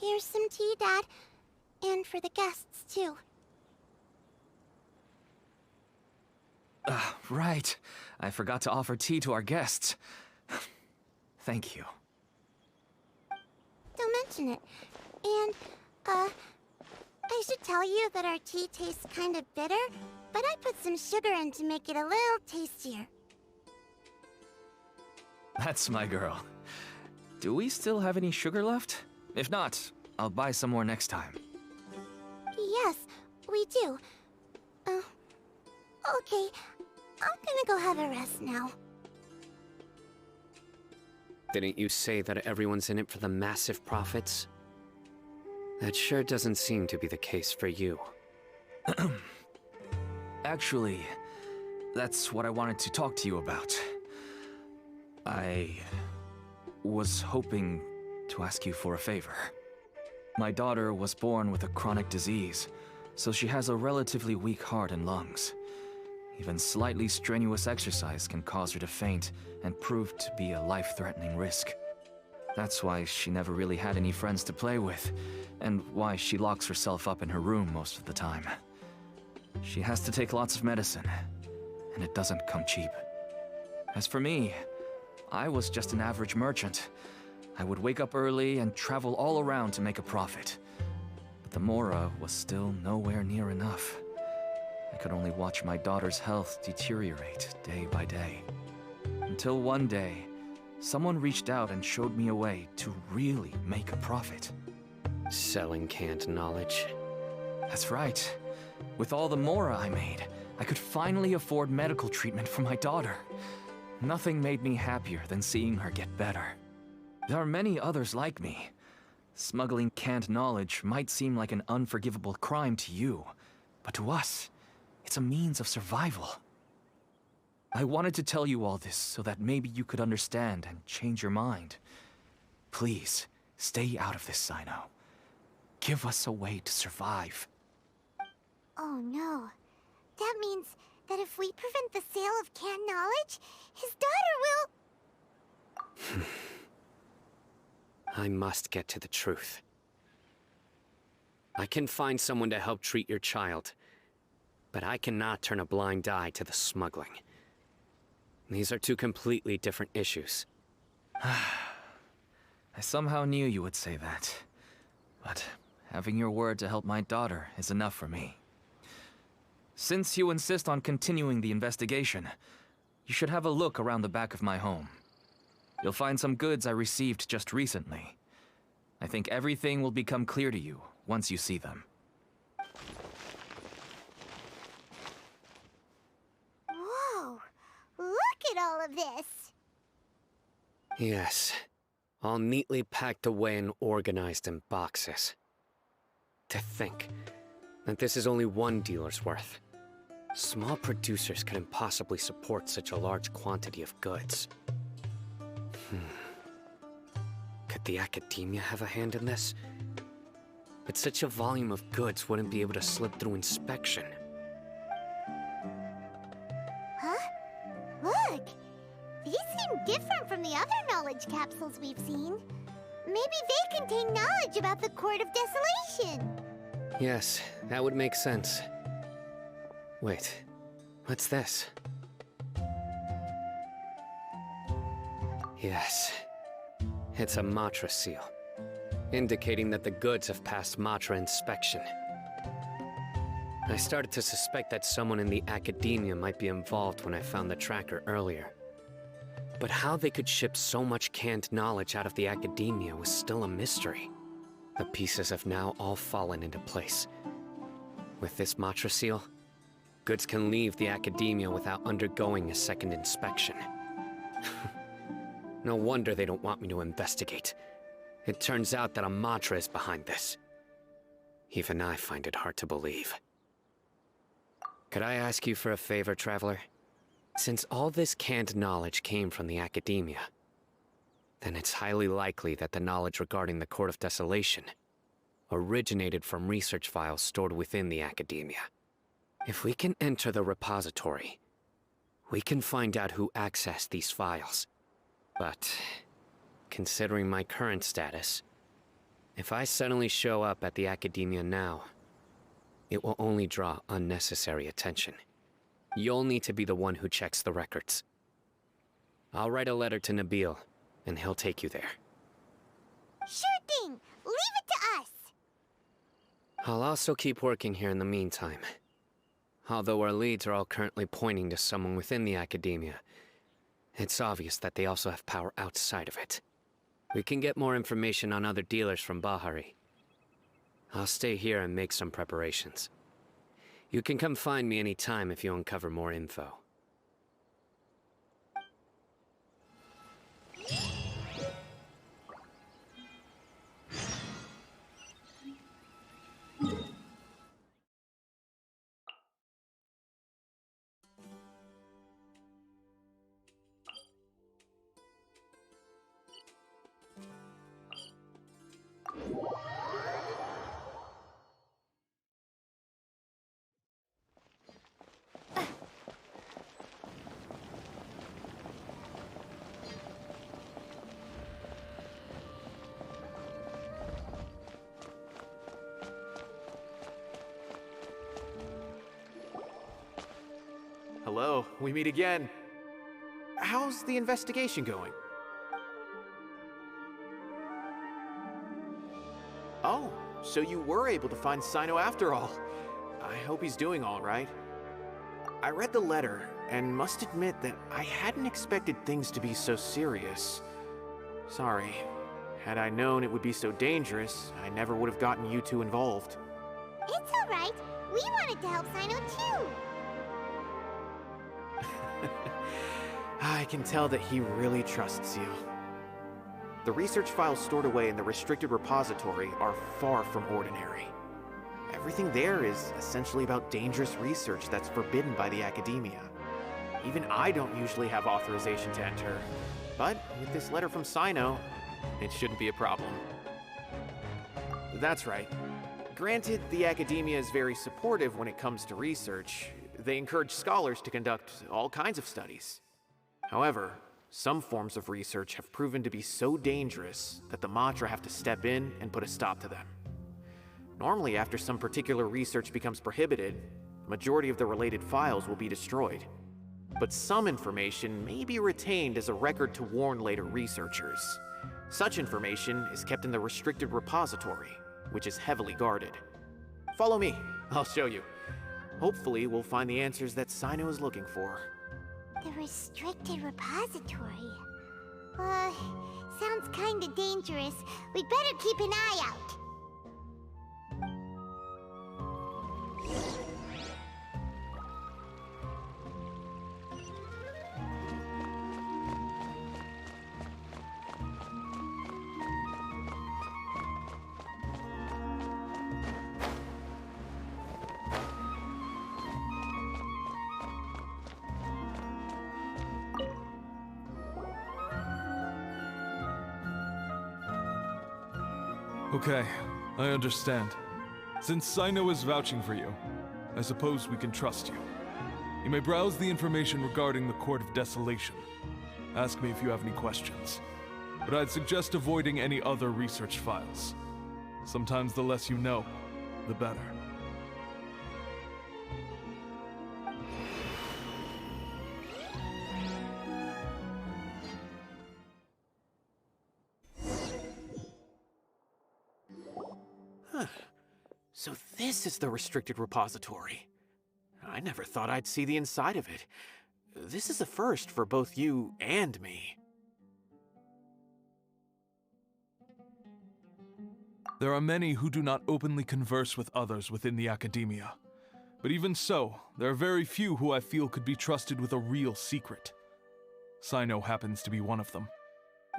S2: Here's some tea, Dad. And for the guests, too.
S11: Right. I forgot to offer tea to our guests. Thank you.
S2: Don't mention it. And, I should tell you that our tea tastes kind of bitter, but I put some sugar in to make it a little tastier.
S11: That's my girl. Do we still have any sugar left? If not, I'll buy some more next time.
S2: Yes, we do. Okay. I'm gonna go have a rest now.
S3: Didn't you say that everyone's in it for the massive profits? That sure doesn't seem to be the case for you.
S11: Actually, that's what I wanted to talk to you about. I was hoping to ask you for a favor. My daughter was born with a chronic disease, so she has a relatively weak heart and lungs. Even slightly strenuous exercise can cause her to faint and prove to be a life-threatening risk. That's why she never really had any friends to play with, and why she locks herself up in her room most of the time. She has to take lots of medicine, and it doesn't come cheap. As for me, I was just an average merchant. I would wake up early and travel all around to make a profit. But the Mora was still nowhere near enough. I could only watch my daughter's health deteriorate day by day. Until one day, someone reached out and showed me a way to really make a profit.
S3: Selling canned knowledge.
S11: That's right. With all the Mora I made, I could finally afford medical treatment for my daughter. Nothing made me happier than seeing her get better. There are many others like me. Smuggling canned knowledge might seem like an unforgivable crime to you, but to us, it's a means of survival. I wanted to tell you all this so that maybe you could understand and change your mind. Please, stay out of this, Sayno. Give us a way to survive.
S2: Oh no. That means that if we prevent the sale of canned knowledge, his daughter will...
S3: I must get to the truth. I can find someone to help treat your child, but I cannot turn a blind eye to the smuggling. These are two completely different issues.
S11: I somehow knew you would say that. But having your word to help my daughter is enough for me. Since you insist on continuing the investigation, you should have a look around the back of my home. You'll find some goods I received just recently. I think everything will become clear to you once you see them.
S2: Whoa! Look at all of this!
S3: Yes, all neatly packed away and organized in boxes. To think that this is only one dealer's worth. Small producers couldn't possibly support such a large quantity of goods. Could the academia have a hand in this? But such a volume of goods wouldn't be able to slip through inspection.
S2: Huh? Look! These seem different from the other knowledge capsules we've seen. Maybe they contain knowledge about the Court of Desolation.
S3: Yes, that would make sense. Wait, what's this? Yes, it's a Matra seal, indicating that the goods have passed Matra inspection. I started to suspect that someone in the academia might be involved when I found the tracker earlier. But how they could ship so much canned knowledge out of the academia was still a mystery. The pieces have now all fallen into place. With this Matra seal, goods can leave the academia without undergoing a second inspection. No wonder they don't want me to investigate. It turns out that a Matra is behind this. Even I find it hard to believe. Could I ask you for a favor, Traveler? Since all this canned knowledge came from the academia, then it's highly likely that the knowledge regarding the Court of Desolation originated from research files stored within the academia. If we can enter the repository, we can find out who accessed these files. But, considering my current status, if I suddenly show up at the academia now, it will only draw unnecessary attention. You'll need to be the one who checks the records. I'll write a letter to Nabil, and he'll take you there.
S2: Sure thing! Leave it to us!
S3: I'll also keep working here in the meantime. Although our leads are all currently pointing to someone within the academia, it's obvious that they also have power outside of it. We can get more information on other dealers from Bahari. I'll stay here and make some preparations. You can come find me anytime if you uncover more info.
S1: Hello, we meet again. How's the investigation going? Oh, so you were able to find Sayno after all. I hope he's doing all right. I read the letter, and must admit that I hadn't expected things to be so serious. Sorry. Had I known it would be so dangerous, I never would have gotten you two involved.
S2: It's alright. We wanted to help Sayno too.
S1: I can tell that he really trusts you. The research files stored away in the restricted repository are far from ordinary. Everything there is essentially about dangerous research that's forbidden by the academia. Even I don't usually have authorization to enter. But with this letter from Sayno, it shouldn't be a problem. That's right. Granted, the academia is very supportive when it comes to research. They encourage scholars to conduct all kinds of studies. However, some forms of research have proven to be so dangerous that the Matra have to step in and put a stop to them. Normally, after some particular research becomes prohibited, the majority of the related files will be destroyed. But some information may be retained as a record to warn later researchers. Such information is kept in the restricted repository, which is heavily guarded. Follow me, I'll show you. Hopefully, we'll find the answers that Sayno is looking for.
S2: The restricted repository. Sounds kinda dangerous. We'd better keep an eye out.
S12: Okay, I understand. Since Sayno is vouching for you, I suppose we can trust you. You may browse the information regarding the Court of Desolation. Ask me if you have any questions. But I'd suggest avoiding any other research files. Sometimes the less you know, the better.
S1: So this is the restricted repository. I never thought I'd see the inside of it. This is a first for both you and me.
S12: There are many who do not openly converse with others within the academia. But even so, there are very few who I feel could be trusted with a real secret. Sayno happens to be one of them.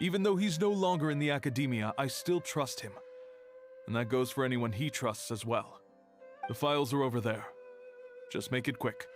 S12: Even though he's no longer in the academia, I still trust him. And that goes for anyone he trusts as well. The files are over there. Just make it quick.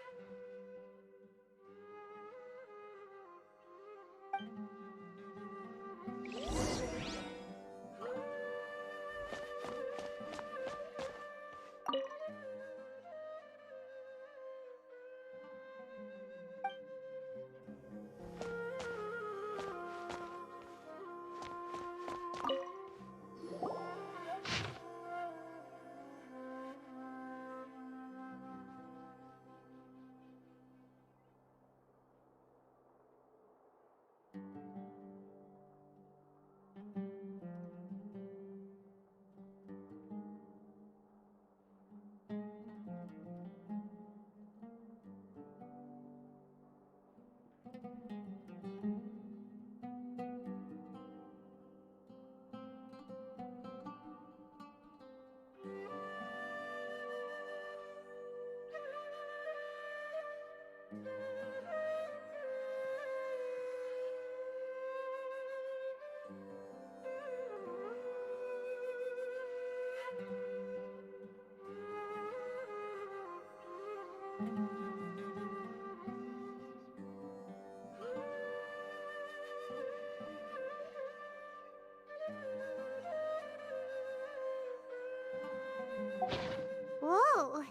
S2: Whoa,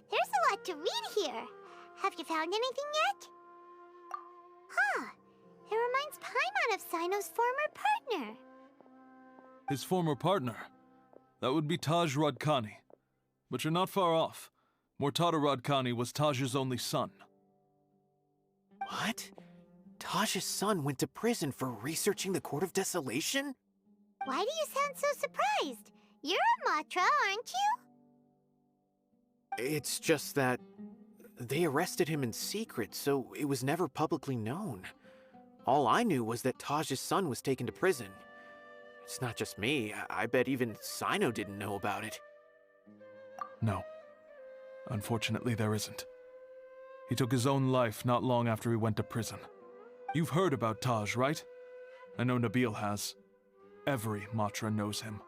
S2: there's a lot to read here. Have you found anything yet? Huh, it reminds Paimon of Sayno's former partner.
S12: His former partner? That would be Taj Radkani. But you're not far off. Mortada Radkani was Taj's only son.
S1: What? Taj's son went to prison for researching the Court of Desolation?
S2: Why do you sound so surprised? You're a Matra, aren't you?
S1: It's just that they arrested him in secret, so it was never publicly known. All I knew was that Taj's son was taken to prison. It's not just me. I bet even Sayno didn't know about it.
S12: No. Unfortunately, there isn't. He took his own life not long after he went to prison. You've heard about Taj, right? I know Nabil has. Every Matra knows him.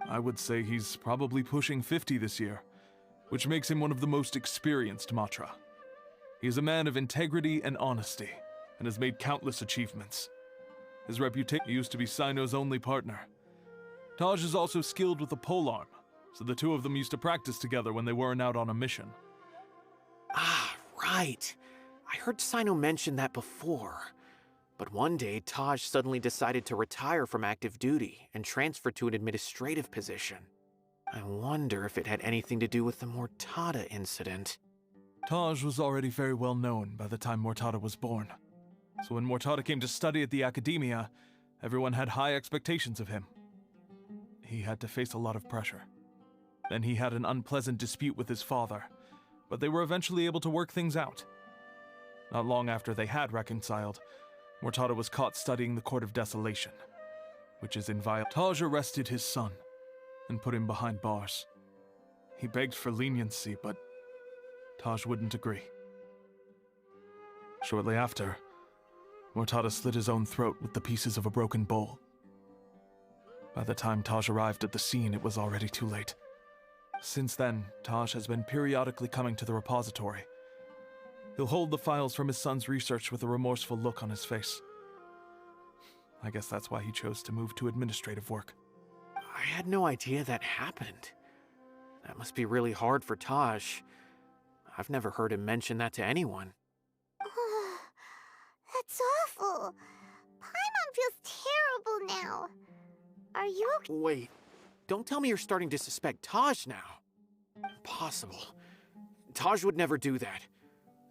S12: I would say he's probably pushing 50 this year, which makes him one of the most experienced Matra. He is a man of integrity and honesty, and has made countless achievements. His reputation used to be Sayno's only partner. Taj is also skilled with the polearm, so the two of them used to practice together when they weren't out on a mission.
S1: Ah, right. I heard Sayno mention that before. But one day, Taj suddenly decided to retire from active duty and transfer to an administrative position. I wonder if it had anything to do with the Mortada incident.
S12: Taj was already very well known by the time Mortada was born. So when Mortada came to study at the Academia, everyone had high expectations of him. He had to face a lot of pressure. Then he had an unpleasant dispute with his father, but they were eventually able to work things out. Not long after they had reconciled, Mortada was caught studying the Court of Desolation, which is inviolable. Taj arrested his son and put him behind bars. He begged for leniency, but Taj wouldn't agree. Shortly after, Mortada slit his own throat with the pieces of a broken bowl. By the time Taj arrived at the scene, it was already too late. Since then, Taj has been periodically coming to the repository. He'll hold the files from his son's research with a remorseful look on his face. I guess that's why he chose to move to administrative work.
S1: I had no idea that happened. That must be really hard for Taj. I've never heard him mention that to anyone.
S2: That's awful. Paimon feels terrible now. Are you okay?
S1: Wait, don't tell me you're starting to suspect Taj now. Impossible. Taj would never do that.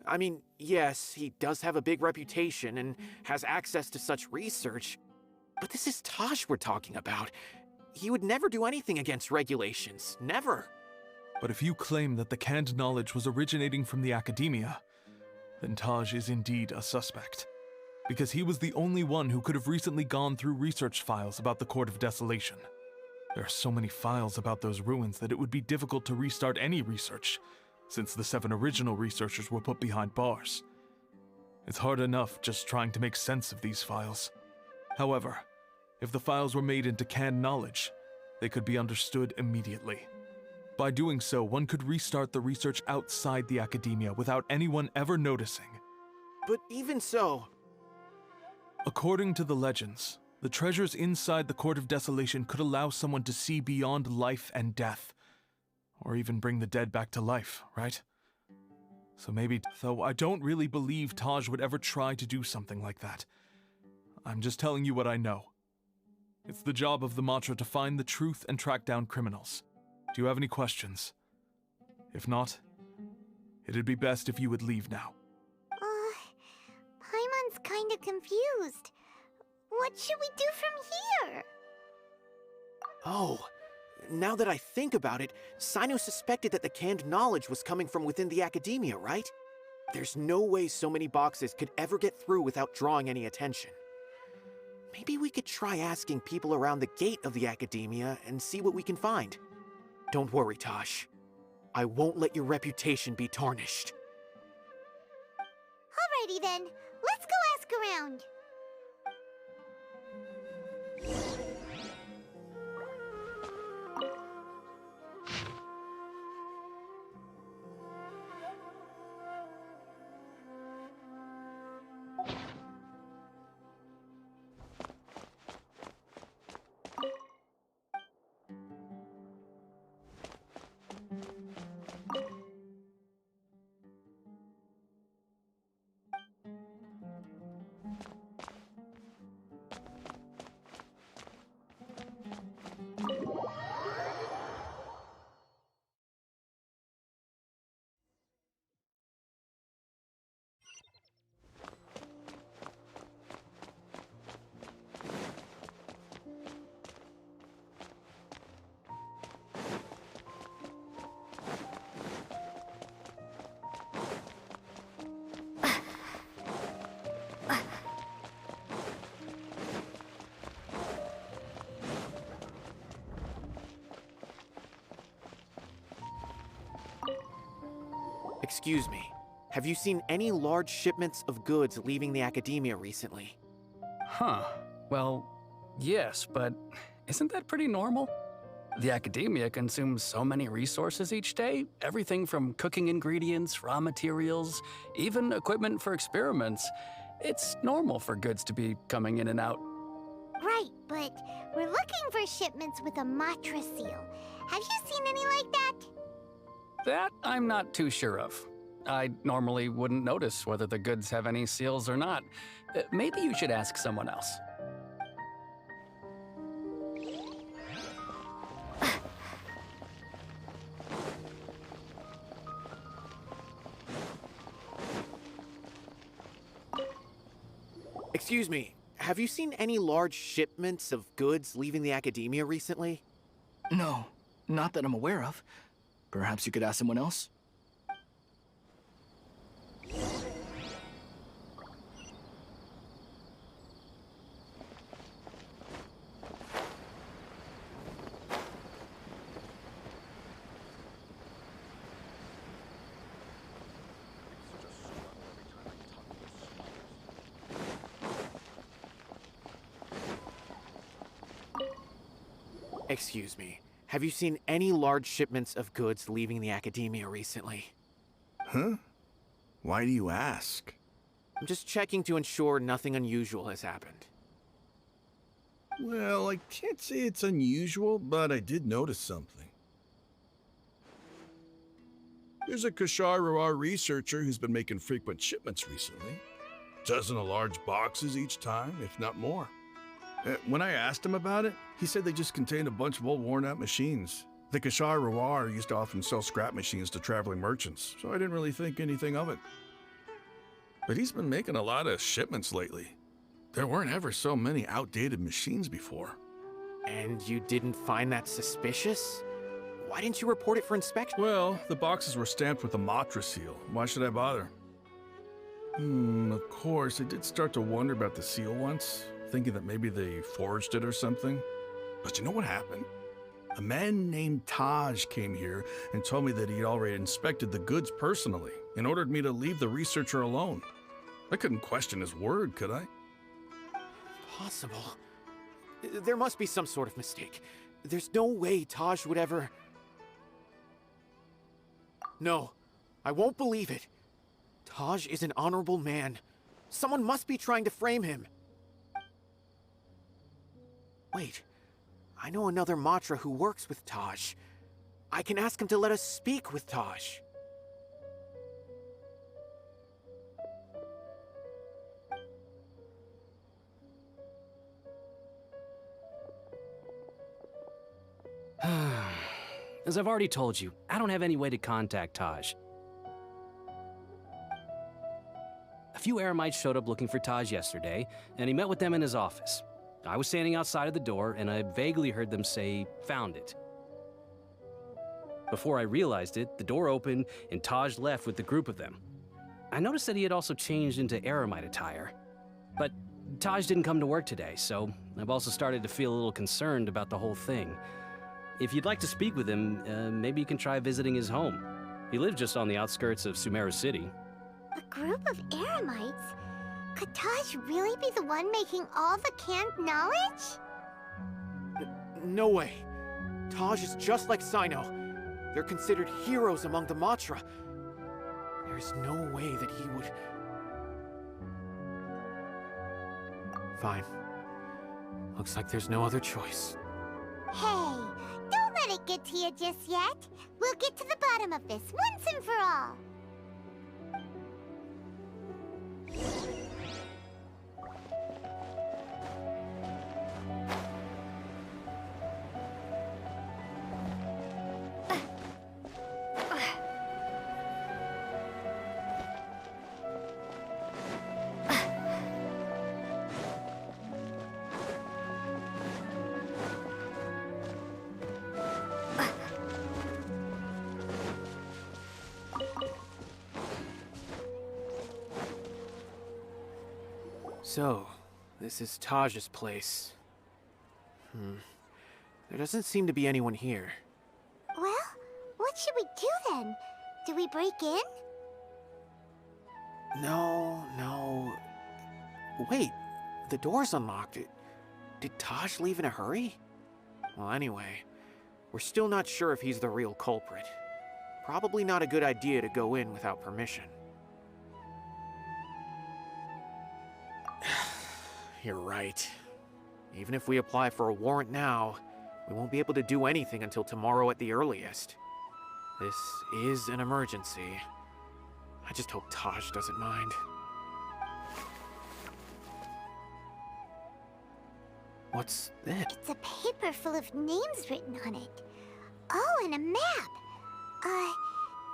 S1: I mean, yes, he does have a big reputation and has access to such research, but this is Taj we're talking about. He would never do anything against regulations. Never.
S12: But if you claim that the canned knowledge was originating from the Academia, then Taj is indeed a suspect. Because he was the only one who could have recently gone through research files about the Court of Desolation. There are so many files about those ruins that it would be difficult to restart any research, since the 7 original researchers were put behind bars. It's hard enough just trying to make sense of these files. However, if the files were made into canned knowledge, they could be understood immediately. By doing so, one could restart the research outside the Academia without anyone ever noticing.
S1: But even so...
S12: According to the legends, the treasures inside the Court of Desolation could allow someone to see beyond life and death. Or even bring the dead back to life, right? So maybe, though I don't really believe Taj would ever try to do something like that. I'm just telling you what I know. It's the job of the Matra to find the truth and track down criminals. Do you have any questions? If not, it'd be best if you would leave now.
S2: Paimon's kinda confused. What should we do from here?
S1: Oh, now that I think about it, Sayno suspected that the canned knowledge was coming from within the Academia, right? There's no way so many boxes could ever get through without drawing any attention. Maybe we could try asking people around the gate of the Academia and see what we can find. Don't worry, Taj. I won't let your reputation be tarnished.
S2: Alrighty then, let's go ask around.
S1: Excuse me. Have you seen any large shipments of goods leaving the academia recently?
S13: Huh. Well, yes, but isn't that pretty normal? The academia consumes so many resources each day, everything from cooking ingredients, raw materials, even equipment for experiments. It's normal for goods to be coming in and out.
S2: Right, but we're looking for shipments with a Matra seal. Have you seen any like that?
S13: That I'm not too sure of. I normally wouldn't notice whether the goods have any seals or not. Maybe you should ask someone else.
S1: Excuse me, have you seen any large shipments of goods leaving the academia recently?
S4: No, not that I'm aware of. Perhaps you could ask someone else?
S1: Excuse me, have you seen any large shipments of goods leaving the academia recently?
S14: Huh? Why do you ask?
S1: I'm just checking to ensure nothing unusual has happened.
S14: Well, I can't say it's unusual, but I did notice something. There's a Kashar researcher who's been making frequent shipments recently. Dozen of large boxes each time, if not more. When I asked him about it, he said they just contained a bunch of old worn-out machines. The Kashar used to often sell scrap machines to traveling merchants, so I didn't really think anything of it. But he's been making a lot of shipments lately. There weren't ever so many outdated machines before.
S1: And you didn't find that suspicious? Why didn't you report it for inspection?
S14: Well, the boxes were stamped with a Matra seal. Why should I bother? Of course, I did start to wonder about the seal once, thinking that maybe they forged it or something. But you know what happened? A man named Taj came here and told me that he'd already inspected the goods personally and ordered me to leave the researcher alone. I couldn't question his word, could I?
S1: Possible. There must be some sort of mistake. There's no way Taj would ever... No, I won't believe it. Taj is an honorable man. Someone must be trying to frame him. Wait, I know another Matra who works with Taj. I can ask him to let us speak with Taj.
S15: As I've already told you, I don't have any way to contact Taj. A few Eremites showed up looking for Taj yesterday, and he met with them in his office. I was standing outside of the door, and I vaguely heard them say, "Found it." Before I realized it, the door opened, and Taj left with the group of them. I noticed that he had also changed into Eremite attire. But Taj didn't come to work today, so I've also started to feel a little concerned about the whole thing. If you'd like to speak with him, maybe you can try visiting his home. He lives just on the outskirts of Sumeru City.
S2: A group of Eremites? Could Taj really be the one making all the canned knowledge?
S1: No way. Taj is just like Sayno. They're considered heroes among the Matra. There's no way that he would... Fine. Looks like there's no other choice.
S2: Hey, don't let it get to you just yet. We'll get to the bottom of this once and for all.
S1: So, this is Taj's place. There doesn't seem to be anyone here.
S2: Well, what should we do then? Do we break in?
S1: No. Wait, the door's unlocked. Did Taj leave in a hurry? Well, anyway, we're still not sure if he's the real culprit. Probably not a good idea to go in without permission. You're right. Even if we apply for a warrant now, we won't be able to do anything until tomorrow at the earliest. This is an emergency. I just hope Taj doesn't mind. What's this?
S2: It's a paper full of names written on it. Oh, and a map.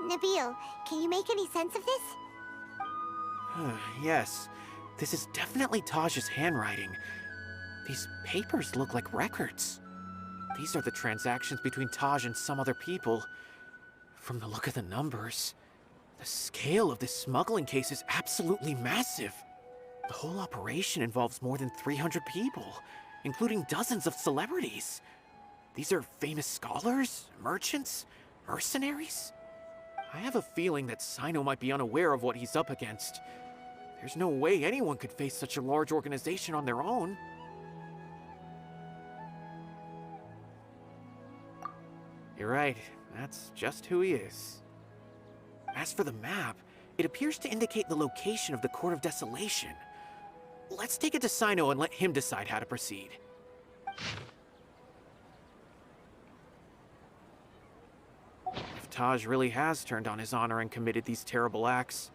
S2: Nabil, can you make any sense of this?
S1: Yes, this is definitely Taj's handwriting. These papers look like records. These are the transactions between Taj and some other people. From the look of the numbers, the scale of this smuggling case is absolutely massive. The whole operation involves more than 300 people, including dozens of celebrities. These are famous scholars, merchants, mercenaries. I have a feeling that Sayno might be unaware of what he's up against. There's no way anyone could face such a large organization on their own. You're right, that's just who he is. As for the map, it appears to indicate the location of the Court of Desolation. Let's take it to Sayno and let him decide how to proceed. If Taj really has turned on his honor and committed these terrible acts,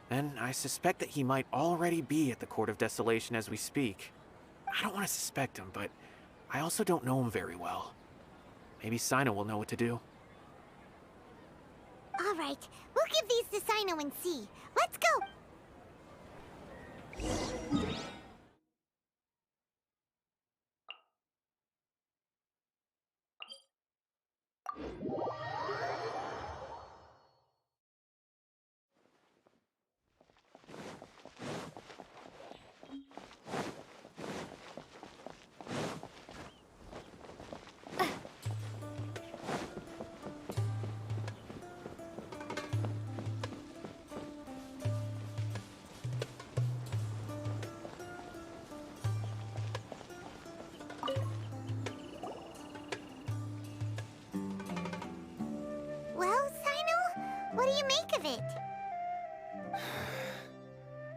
S1: then I suspect that he might already be at the Court of Desolation as we speak. I don't want to suspect him, but I also don't know him very well. Maybe Sayno will know what to do.
S2: All right, we'll give these to Sayno and see. Let's go! Well, Sayno, what do you make of it?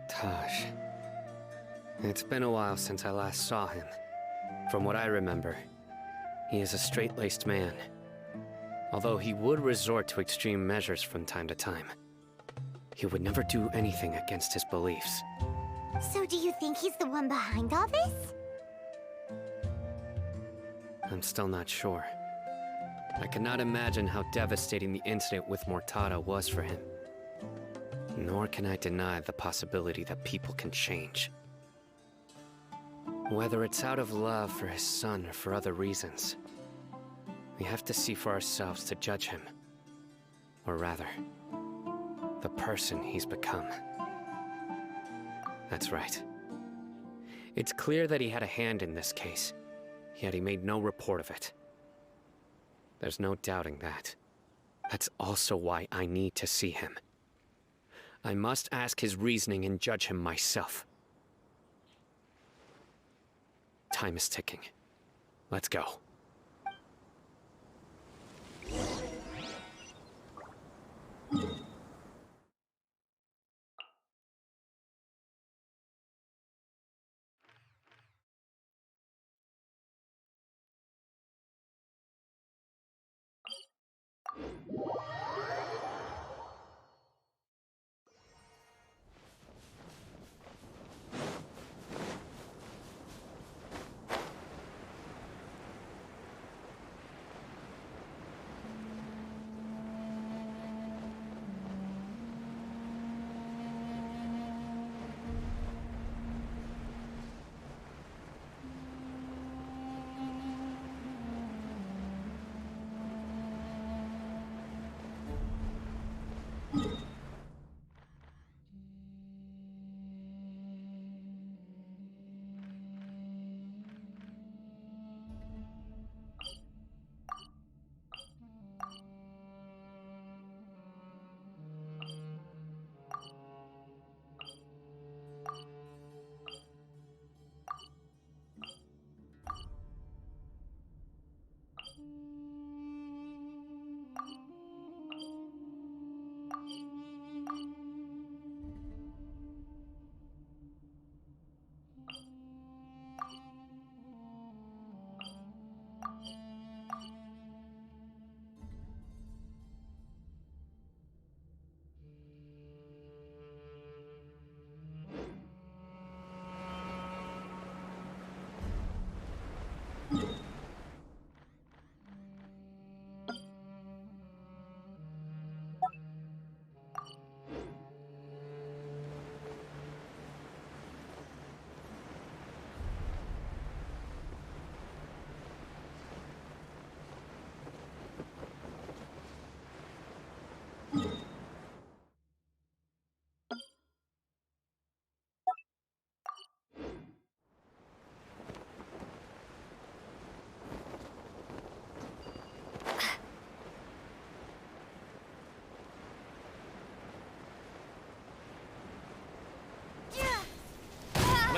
S3: Taj. It's been a while since I last saw him. From what I remember, he is a straight-laced man. Although he would resort to extreme measures from time to time. He would never do anything against his beliefs.
S2: So do you think he's the one behind all this?
S3: I'm still not sure. I cannot imagine how devastating the incident with Mortada was for him. Nor can I deny the possibility that people can change. Whether it's out of love for his son or for other reasons, we have to see for ourselves to judge him. Or rather, the person he's become. That's right. It's clear that he had a hand in this case, yet he made no report of it. There's no doubting that. That's also why I need to see him. I must ask his reasoning and judge him myself. Time is ticking. Let's go.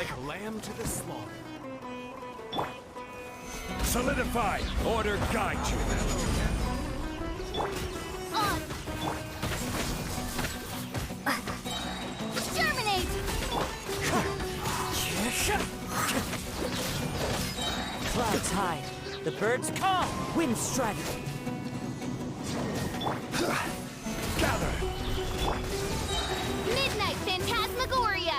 S6: like a lamb to the slaughter.
S16: Solidify! Order guide you!
S5: Germinate!
S17: Clouds high. The birds call. Wind strike.
S16: Gather!
S5: Midnight Phantasmagoria!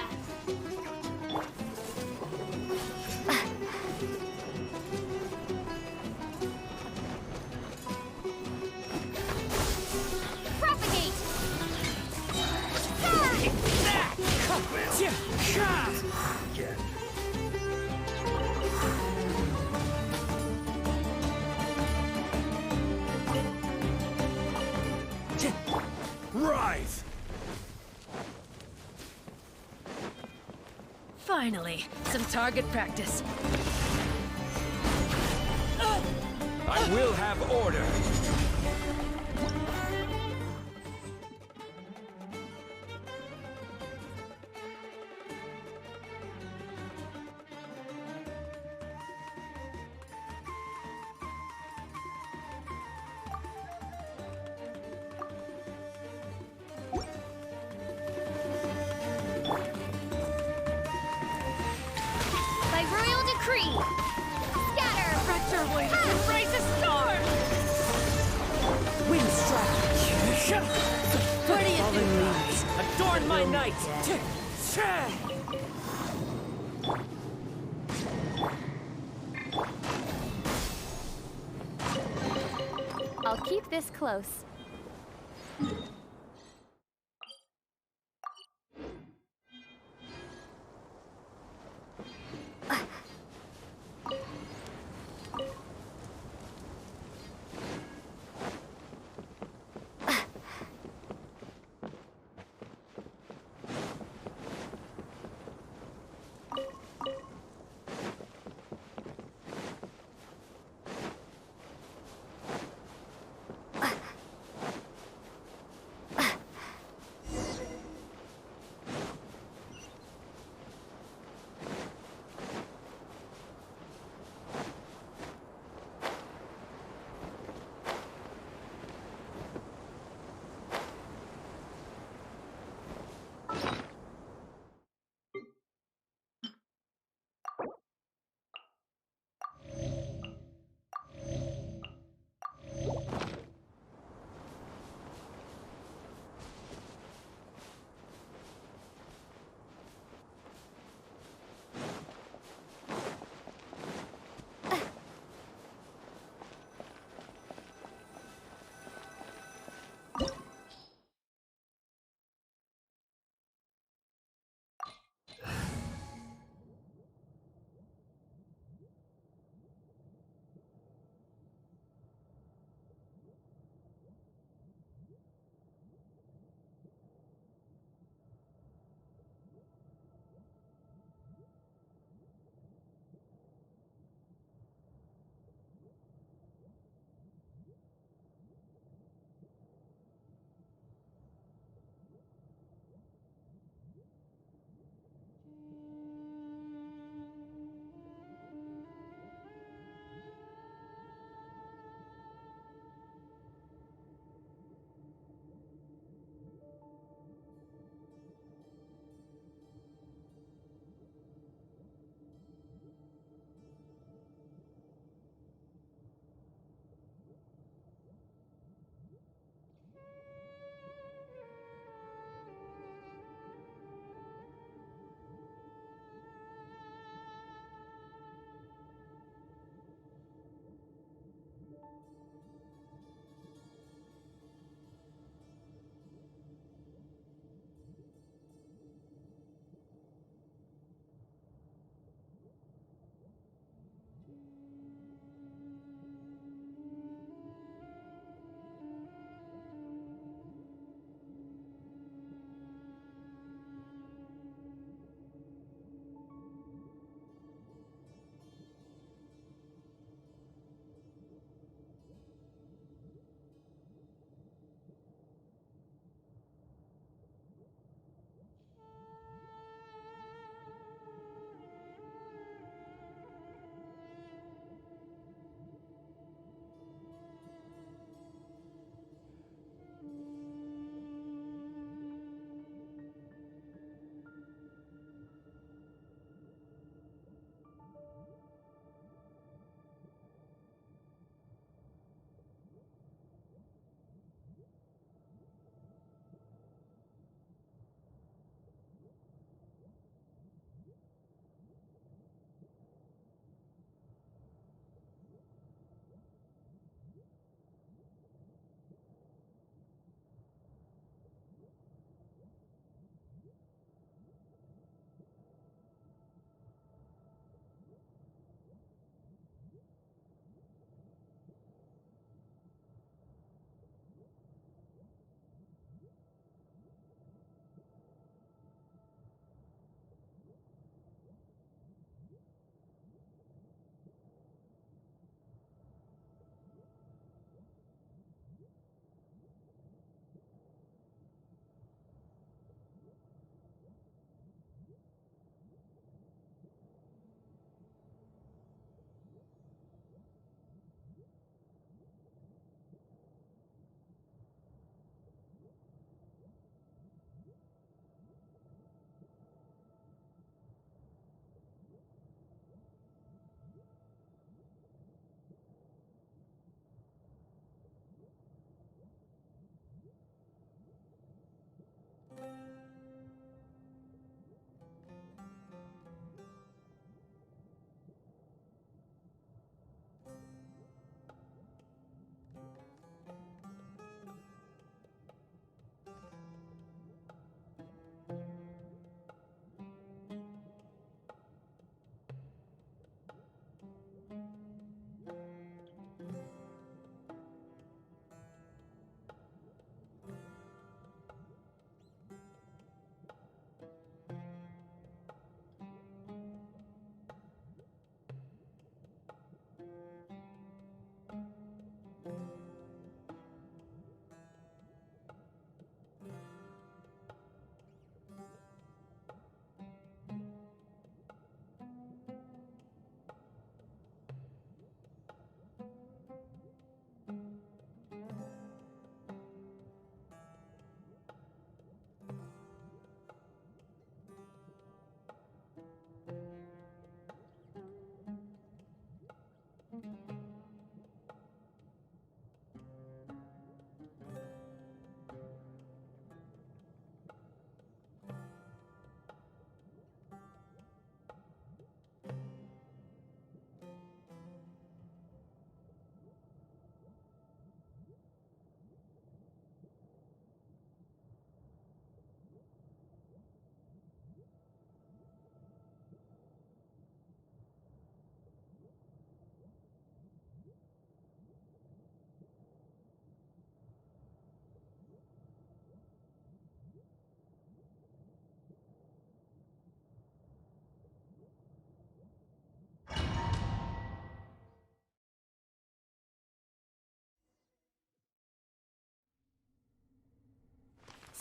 S5: Propagate!
S16: Rise!
S18: Finally, some target practice.
S16: I will have order!
S5: By royal decree! Scatter!
S18: Turboid, embrace a storm!
S17: Wind strike.
S18: What do you
S17: Fallen
S18: think?
S17: leaves. Adorn my night.
S5: I'll keep this close.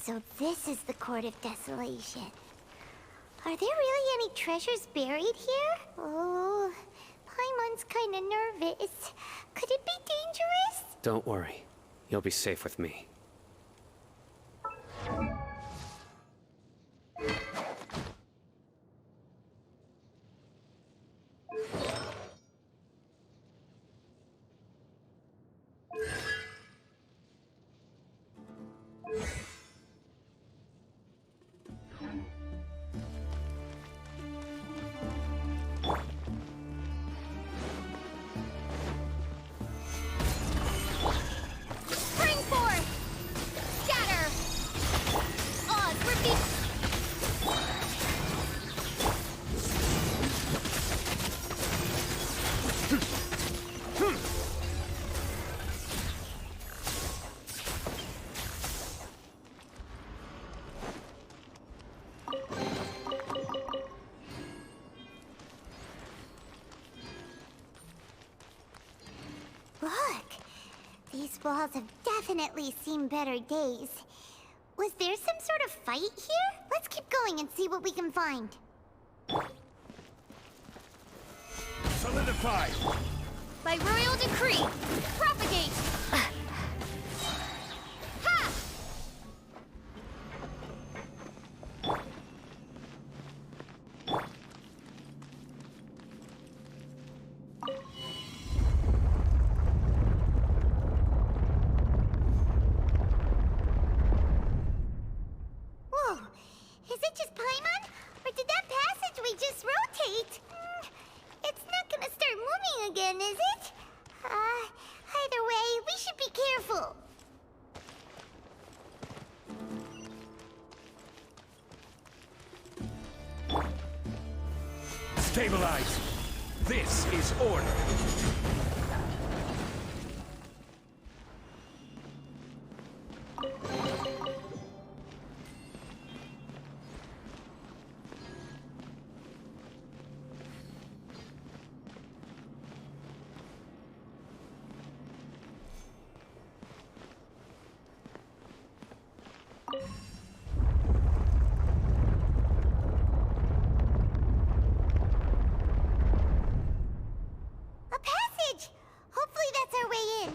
S2: So this is the Court of Desolation. Are there really any treasures buried here? Oh, Paimon's kinda nervous. Could it be dangerous?
S3: Don't worry. You'll be safe with me.
S5: Spring forth! Scatter! Oz, repeat!
S2: Look! These walls have definitely seen better days. Was there some sort of fight here? Let's keep going and see what we can find.
S16: Solidify!
S5: By royal decree, propagate! Ha!
S2: Whoa! Is it just Paimon? Or did that passageway just rotate? It's not gonna start moving again, is it? Either way, we should be careful.
S16: Stabilize! This is order!
S2: A passage! Hopefully that's our way in.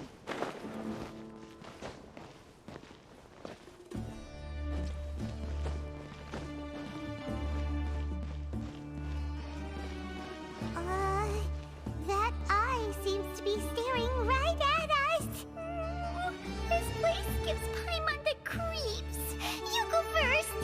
S2: That eye seems to be staring right at us. This place gives Paimon the creeps. You go first.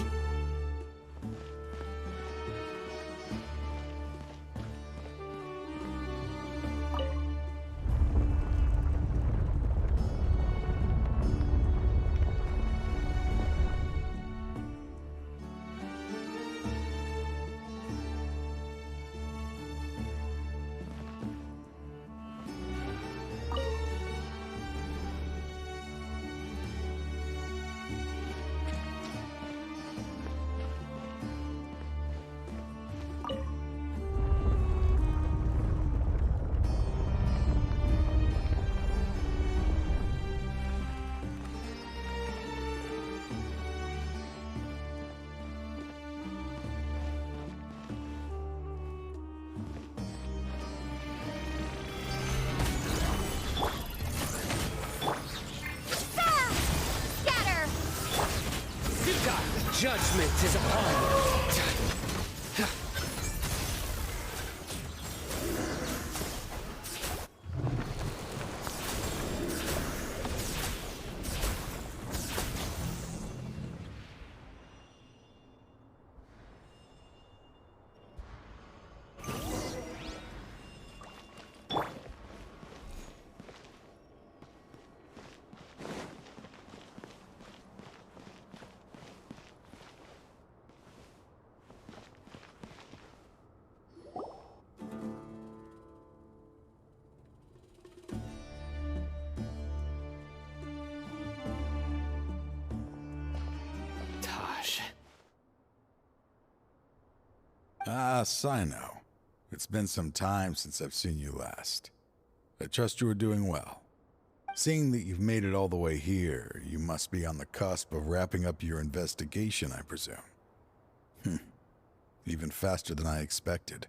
S5: Scatter!
S3: Judgment is upon you.
S19: Ah, Sayno. It's been some time since I've seen you last. I trust you are doing well.
S14: Seeing that you've made it all the way here, you must be on the cusp of wrapping up your investigation, I presume. Even faster than I expected.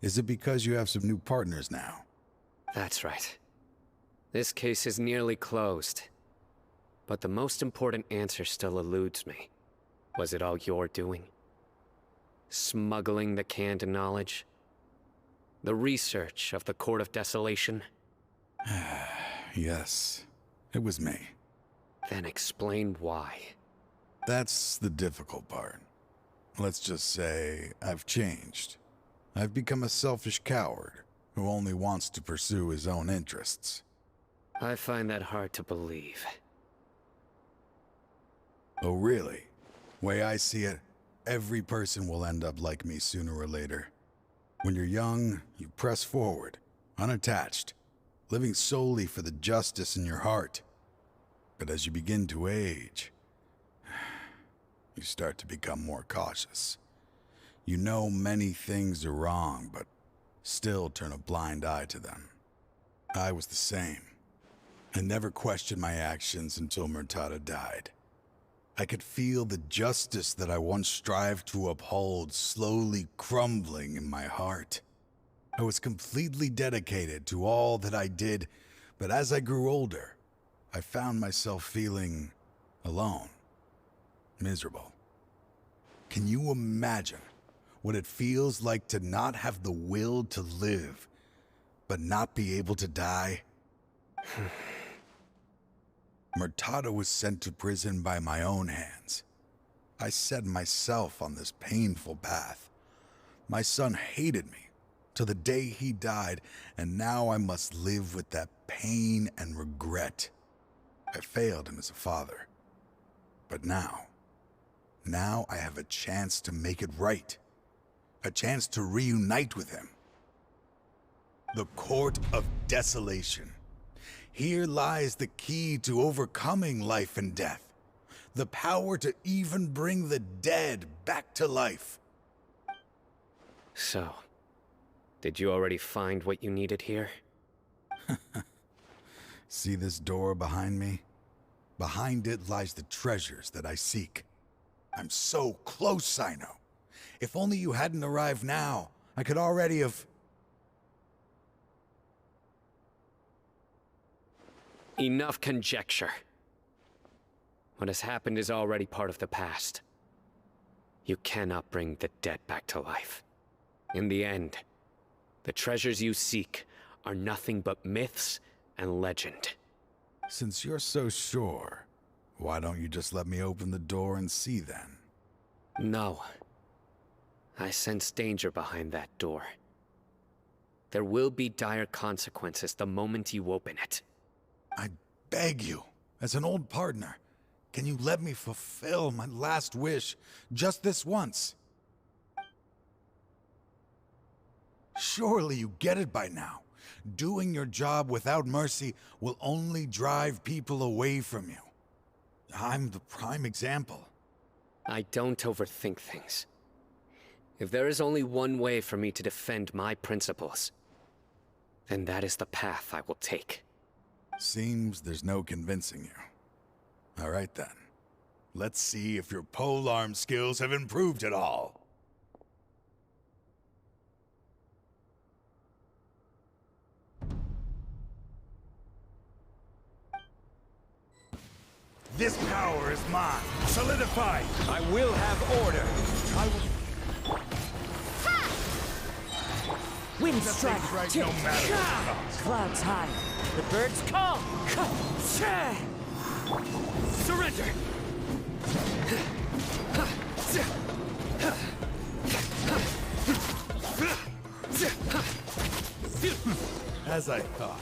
S14: Is it because you have some new partners now?
S3: That's right. This case is nearly closed. But the most important answer still eludes me. Was it all your doing? Smuggling the canned knowledge? The research of the Court of Desolation?
S14: Yes, it was me.
S3: Then explain why.
S14: That's the difficult part. Let's just say I've changed. I've become a selfish coward who only wants to pursue his own interests.
S3: I find that hard to believe.
S14: Oh, really? Way I see it, every person will end up like me sooner or later. When you're young, you press forward, unattached, living solely for the justice in your heart. But as you begin to age, you start to become more cautious. You know many things are wrong, but still turn a blind eye to them. I was the same. I never questioned my actions until Murtada died. I could feel the justice that I once strived to uphold slowly crumbling in my heart. I was completely dedicated to all that I did, but as I grew older, I found myself feeling alone, miserable. Can you imagine what it feels like to not have the will to live, but not be able to die? Murtada was sent to prison by my own hands. I set myself on this painful path. My son hated me till the day he died, and now I must live with that pain and regret. I failed him as a father. But now I have a chance to make it right. A chance to reunite with him. The Court of Desolation. Here lies the key to overcoming life and death. The power to even bring the dead back to life.
S3: So, did you already find what you needed here?
S14: See this door behind me? Behind it lies the treasures that I seek. I'm so close, Sayno. If only you hadn't arrived now, I could already have...
S3: Enough conjecture. What has happened is already part of the past. You cannot bring the dead back to life. In the end, the treasures you seek are nothing but myths and legend.
S14: Since you're so sure, why don't you just let me open the door and see then?
S3: No. I sense danger behind that door. There will be dire consequences the moment you open it.
S14: I beg you, as an old partner, can you let me fulfill my last wish just this once? Surely you get it by now. Doing your job without mercy will only drive people away from you. I'm the prime example.
S3: I don't overthink things. If there is only one way for me to defend my principles, then that is the path I will take.
S14: Seems there's no convincing you. All right then. Let's see if your polearm skills have improved at all. This power is mine. Solidified.
S16: I will have order. I will...
S17: Wind strike.
S14: Right, no matter what comes.
S17: Clouds high. The birds come.
S8: Surrender!
S14: As I thought.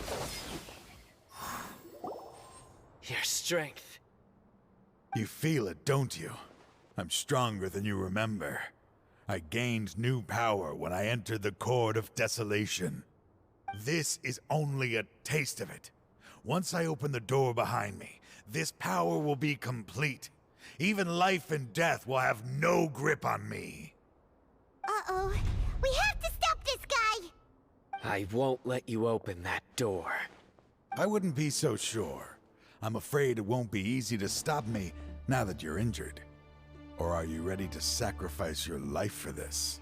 S3: Your strength.
S14: You feel it, don't you? I'm stronger than you remember. I gained new power when I entered the Court of Desolation. This is only a taste of it. Once I open the door behind me, this power will be complete. Even life and death will have no grip on me.
S2: Uh-oh. We have to stop this guy!
S3: I won't let you open that door.
S19: I wouldn't be so sure. I'm afraid it won't be easy to stop me now that you're injured. Or are you ready to sacrifice your life for this?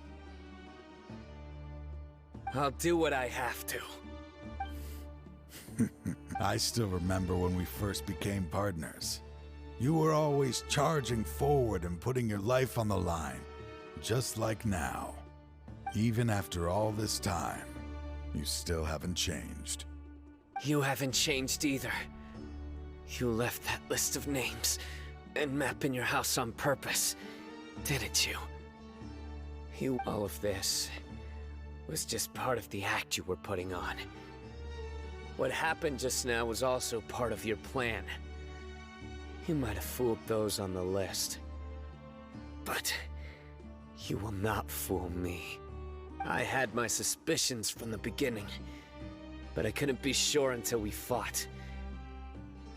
S3: I'll do what I have to.
S19: I still remember when we first became partners. You were always charging forward and putting your life on the line, just like now. Even after all this time, you still haven't changed.
S3: You haven't changed either. You left that list of names and map in your house on purpose, didn't you? All of this was just part of the act you were putting on. What happened just now was also part of your plan. You might have fooled those on the list, but you will not fool me. I had my suspicions from the beginning, but I couldn't be sure until we fought.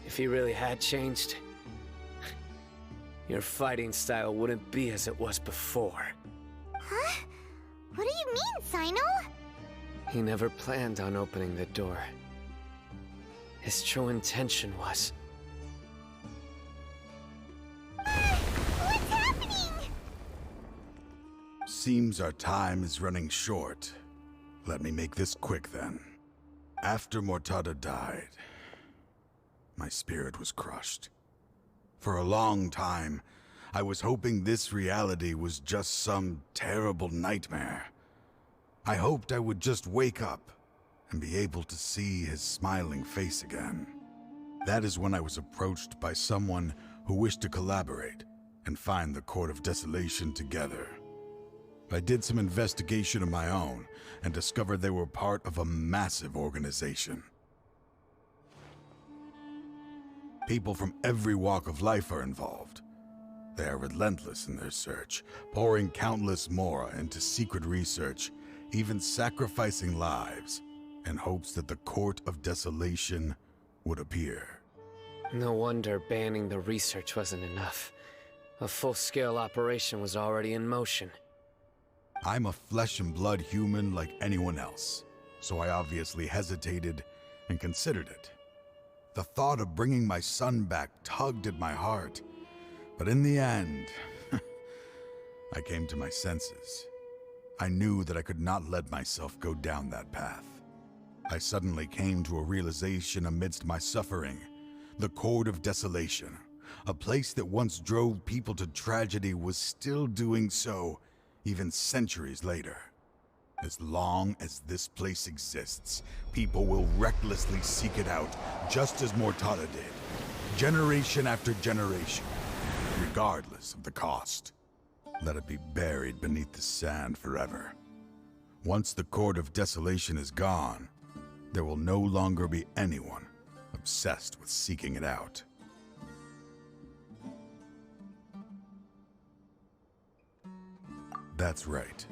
S3: If he really had changed, your fighting style wouldn't be as it was before.
S2: Huh? What do you mean, Sayno?
S3: He never planned on opening the door. His true intention was...
S2: What's happening?
S19: Seems our time is running short. Let me make this quick then. After Mortada died, my spirit was crushed. For a long time, I was hoping this reality was just some terrible nightmare. I hoped I would just wake up and be able to see his smiling face again. That is when I was approached by someone who wished to collaborate and find the Court of Desolation together. I did some investigation of my own and discovered they were part of a massive organization. People from every walk of life are involved. They are relentless in their search, pouring countless mora into secret research, even sacrificing lives in hopes that the Court of Desolation would appear.
S3: No wonder banning the research wasn't enough. A full-scale operation was already in motion.
S19: I'm a flesh and blood human like anyone else, so I obviously hesitated and considered it. The thought of bringing my son back tugged at my heart, but in the end, I came to my senses. I knew that I could not let myself go down that path. I suddenly came to a realization amidst my suffering. The Court of Desolation, a place that once drove people to tragedy, was still doing so even centuries later. As long as this place exists, people will recklessly seek it out, just as Mortada did, generation after generation, regardless of the cost. Let it be buried beneath the sand forever. Once the Court of Desolation is gone, there will no longer be anyone obsessed with seeking it out. That's right.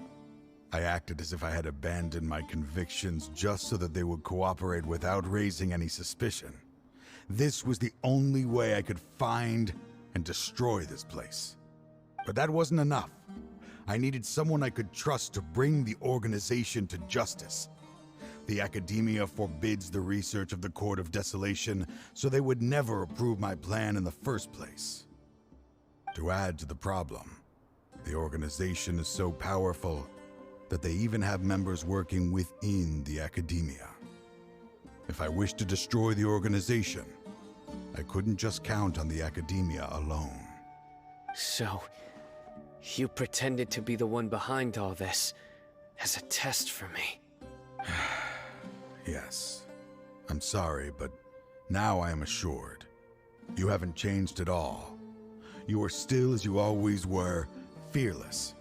S19: I acted as if I had abandoned my convictions just so that they would cooperate without raising any suspicion. This was the only way I could find and destroy this place. But that wasn't enough. I needed someone I could trust to bring the organization to justice. The Academia forbids the research of the Court of Desolation, so they would never approve my plan in the first place. To add to the problem, the organization is so powerful that they even have members working within the Academia. If I wished to destroy the organization, I couldn't just count on the Academia alone.
S3: So, you pretended to be the one behind all this, as a test for me.
S19: Yes. I'm sorry, but now I am assured. You haven't changed at all. You are still as you always were, fearless,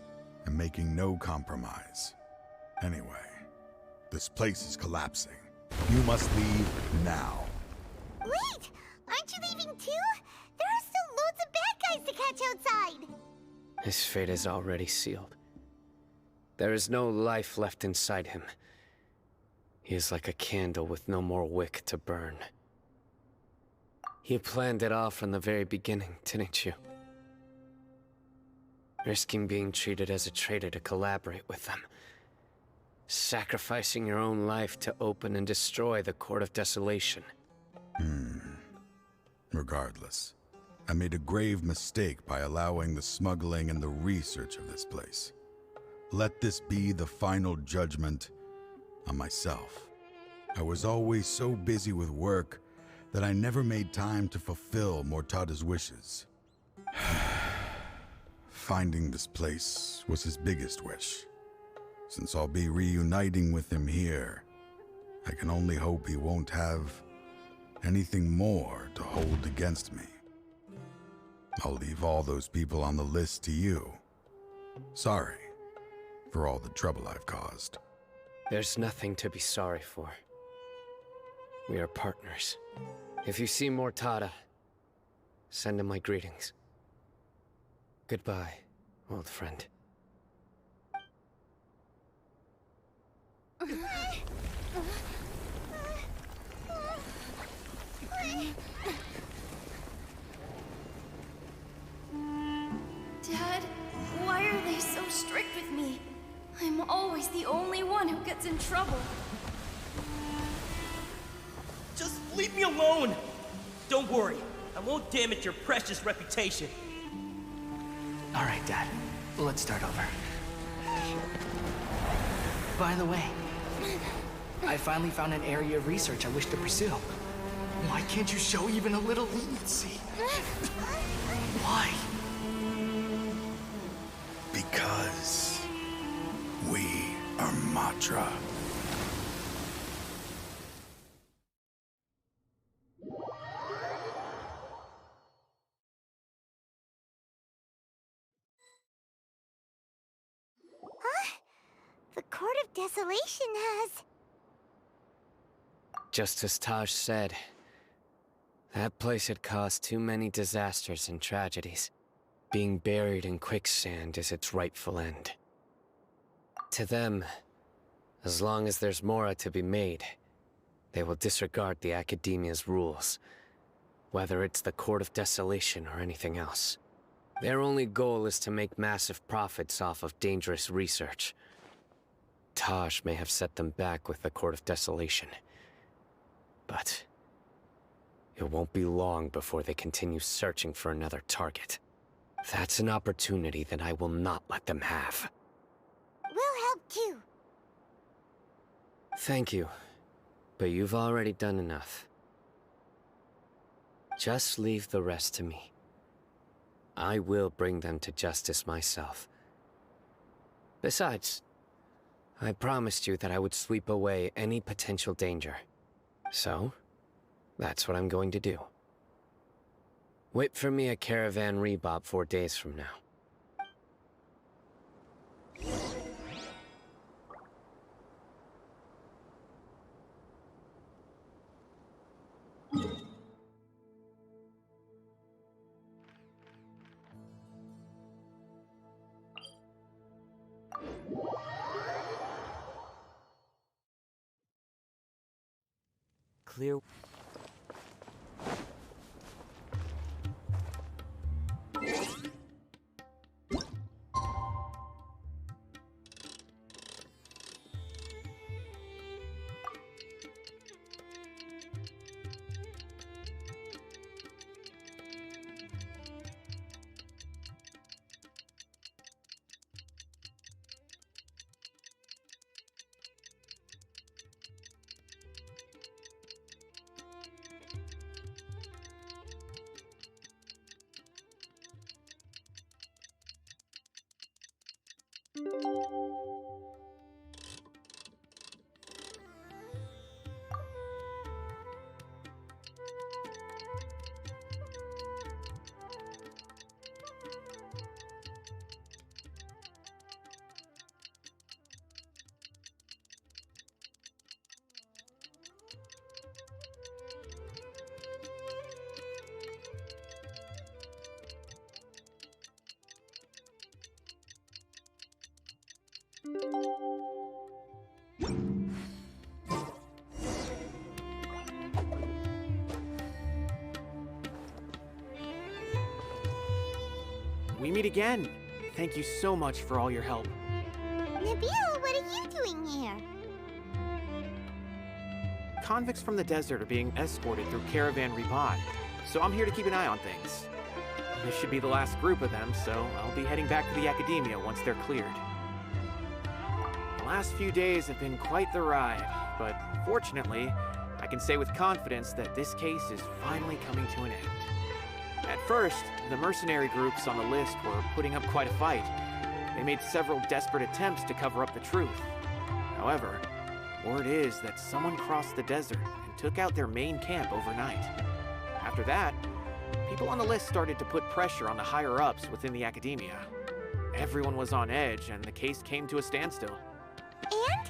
S19: and making no compromise. Anyway, this place is collapsing. You must leave now.
S2: Wait! Aren't you leaving too? There are still loads of bad guys to catch outside!
S3: His fate is already sealed. There is no life left inside him. He is like a candle with no more wick to burn. You planned it all from the very beginning, didn't you? Risking being treated as a traitor to collaborate with them. Sacrificing your own life to open and destroy the Court of Desolation.
S19: Regardless, I made a grave mistake by allowing the smuggling and the research of this place. Let this be the final judgment on myself. I was always so busy with work that I never made time to fulfill Mortada's wishes. Finding this place was his biggest wish. Since I'll be reuniting with him here, I can only hope he won't have anything more to hold against me. I'll leave all those people on the list to you. Sorry for all the trouble I've caused.
S3: There's nothing to be sorry for. We are partners. If you see Mortada, send him my greetings. Goodbye, old friend.
S5: Dad, why are they so strict with me? I'm always the only one who gets in trouble.
S17: Just leave me alone! Don't worry, I won't damage your precious reputation.
S4: All right, Dad. Let's start over. By the way, I finally found an area of research I wish to pursue. Why can't you show even a little leniency? Why?
S19: Because we are Matra.
S2: The Court of Desolation has...
S3: Just as Taj said, that place had caused too many disasters and tragedies. Being buried in quicksand is its rightful end. To them, as long as there's Mora to be made, they will disregard the Academia's rules, whether it's the Court of Desolation or anything else. Their only goal is to make massive profits off of dangerous research. Taj may have set them back with the Court of Desolation, but it won't be long before they continue searching for another target. That's an opportunity that I will not let them have.
S2: We'll help too.
S3: Thank you, but you've already done enough. Just leave the rest to me. I will bring them to justice myself. Besides, I promised you that I would sweep away any potential danger. So, that's what I'm going to do. Wait for me at Caravan Rebob 4 days from now.
S17: Clear.
S1: We meet again. Thank you so much for all your help.
S2: Nabil, what are you doing here?
S1: convicts from the desert are being escorted through Caravan Rebot, so I'm here to keep an eye on things. This should be the last group of them, so I'll be heading back to the Academia once they're cleared. The last few days have been quite the ride, but fortunately, I can say with confidence that this case is finally coming to an end. At first, the mercenary groups on the list were putting up quite a fight. They made several desperate attempts to cover up the truth. However, word is that someone crossed the desert and took out their main camp overnight. After that, people on the list started to put pressure on the higher-ups within the Academia. Everyone was on edge, and the case came to a standstill.
S2: And?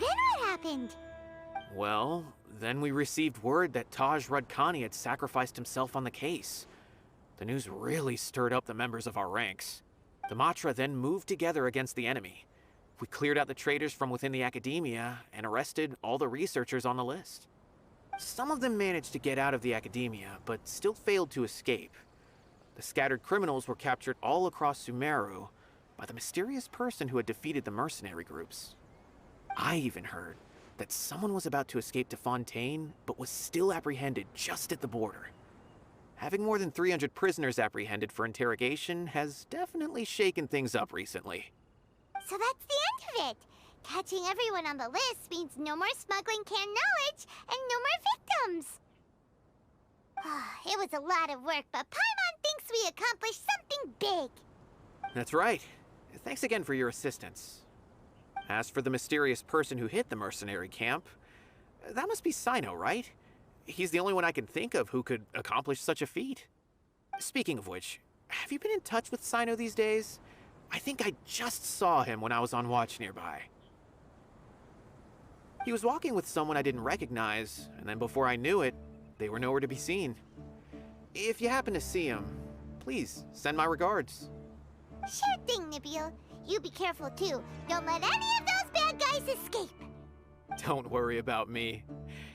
S2: Then what happened?
S1: Well, then we received word that Taj Rudkani had sacrificed himself on the case. The news really stirred up the members of our ranks. The Matra then moved together against the enemy. We cleared out the traitors from within the Academia and arrested all the researchers on the list. Some of them managed to get out of the Academia, but still failed to escape. The scattered criminals were captured all across Sumeru by the mysterious person who had defeated the mercenary groups. I even heard that someone was about to escape to Fontaine, but was still apprehended just at the border. Having more than 300 prisoners apprehended for interrogation has definitely shaken things up recently.
S2: So that's the end of it. Catching everyone on the list means no more smuggling canned knowledge and no more victims. It was a lot of work, but Paimon thinks we accomplished something big.
S1: That's right. Thanks again for your assistance. As for the mysterious person who hit the mercenary camp, that must be Sayno, right? He's the only one I can think of who could accomplish such a feat. Speaking of which, have you been in touch with Sayno these days? I think I just saw him when I was on watch nearby. He was walking with someone I didn't recognize, and then before I knew it, they were nowhere to be seen. If you happen to see him, please send my regards.
S2: Sure thing, Nibiel. You be careful too. Don't let any of those bad guys escape.
S1: Don't worry about me.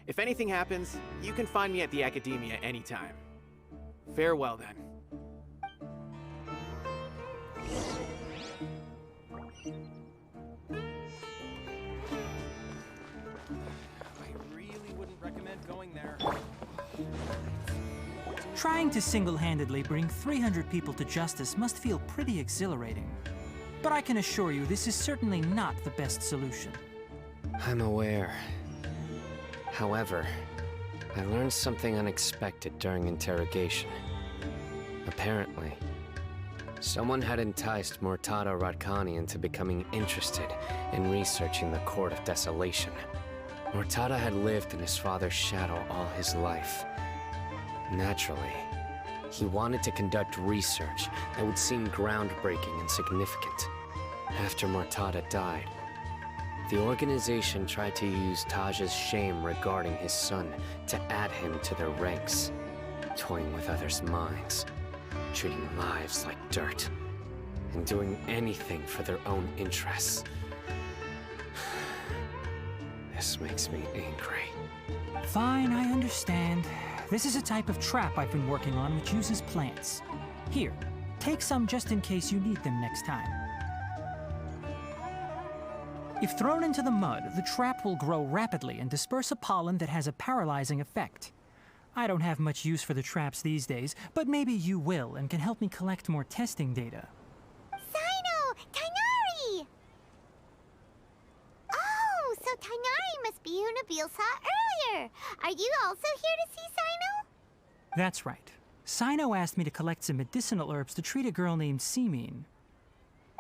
S1: If anything happens, you can find me at the Academia anytime. Farewell then.
S20: I really wouldn't recommend going there.
S21: Trying to single-handedly bring 300 people to justice must feel pretty exhilarating. But I can assure you this is certainly not the best solution.
S3: I'm aware. However, I learned something unexpected during interrogation. Apparently, someone had enticed Murtada Radkani into becoming interested in researching the Court of Desolation. Murtada had lived in his father's shadow all his life. Naturally, he wanted to conduct research that would seem groundbreaking and significant. After Murtada died, the organization tried to use Taj's shame regarding his son to add him to their ranks, toying with others' minds, treating lives like dirt, and doing anything for their own interests. This makes me angry.
S21: Fine, I understand. This is a type of trap I've been working on which uses plants. Here, take some just in case you need them next time. If thrown into the mud, the trap will grow rapidly and disperse a pollen that has a paralyzing effect. I don't have much use for the traps these days, but maybe you will and can help me collect more testing data.
S2: Sayno! Tainari! Oh, so Tainari must be who Nabil saw earlier. Are you also here to see Sayno?
S21: That's right. Sayno asked me to collect some medicinal herbs to treat a girl named Simin.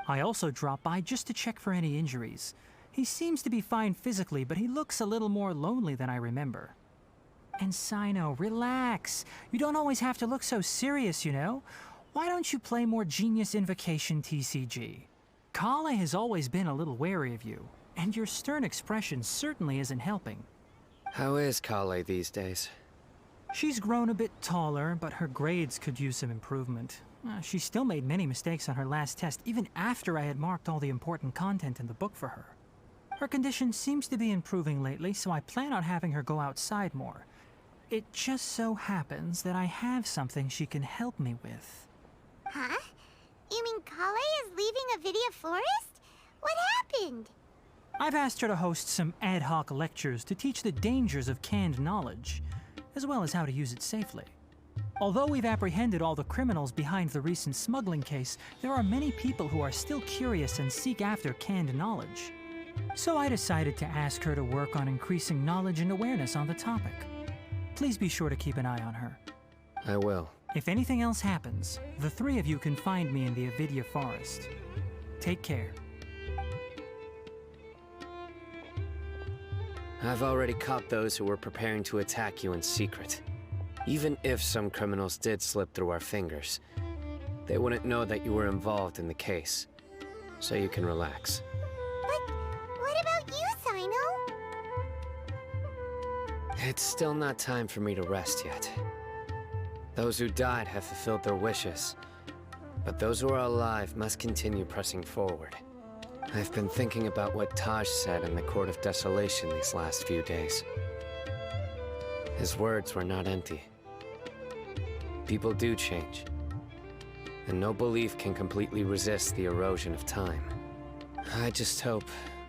S21: I also dropped by just to check for any injuries. He seems to be fine physically, but he looks a little more lonely than I remember. And Sayno, relax. You don't always have to look so serious, you know? Why don't you play more Genius Invocation TCG? Kale has always been a little wary of you, and your stern expression certainly isn't helping.
S3: How is Kale these days?
S21: She's grown a bit taller, but her grades could use some improvement. She still made many mistakes on her last test, even after I had marked all the important content in the book for her. Her condition seems to be improving lately, so I plan on having her go outside more. It just so happens that I have something she can help me with.
S2: Huh? You mean Kale is leaving a Vidia forest? What happened?
S21: I've asked her to host some ad hoc lectures to teach the dangers of canned knowledge, as well as how to use it safely. Although we've apprehended all the criminals behind the recent smuggling case, there are many people who are still curious and seek after canned knowledge. So I decided to ask her to work on increasing knowledge and awareness on the topic. Please be sure to keep an eye on her.
S3: I will.
S21: If anything else happens, the three of you can find me in the Avidya Forest. Take care.
S3: I've already caught those who were preparing to attack you in secret. Even if some criminals did slip through our fingers, they wouldn't know that you were involved in the case. So you can relax.
S2: But what about you, Sayno?
S3: It's still not time for me to rest yet. Those who died have fulfilled their wishes, but those who are alive must continue pressing forward. I've been thinking about what Taj said in the Court of Desolation these last few days. His words were not empty. People do change, and no belief can completely resist the erosion of time. I just hope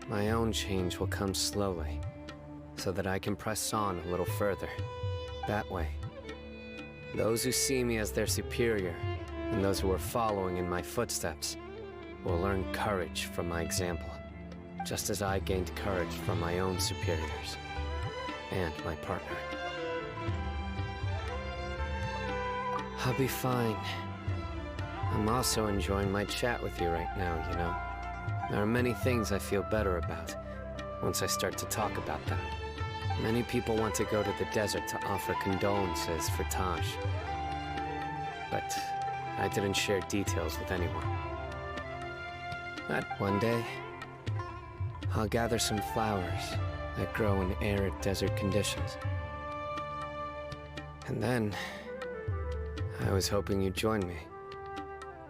S3: my own change will come slowly, so that I can press on a little further. That way, those who see me as their superior, and those who are following in my footsteps, will learn courage from my example, just as I gained courage from my own superiors, and my partner. I'll be fine. I'm also enjoying my chat with you right now, you know. There are many things I feel better about once I start to talk about them. Many people want to go to the desert to offer condolences for Taj, but I didn't share details with anyone. But one day, I'll gather some flowers that grow in arid desert conditions. And then, I was hoping you'd join me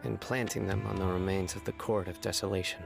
S3: in planting them on the remains of the Court of Desolation.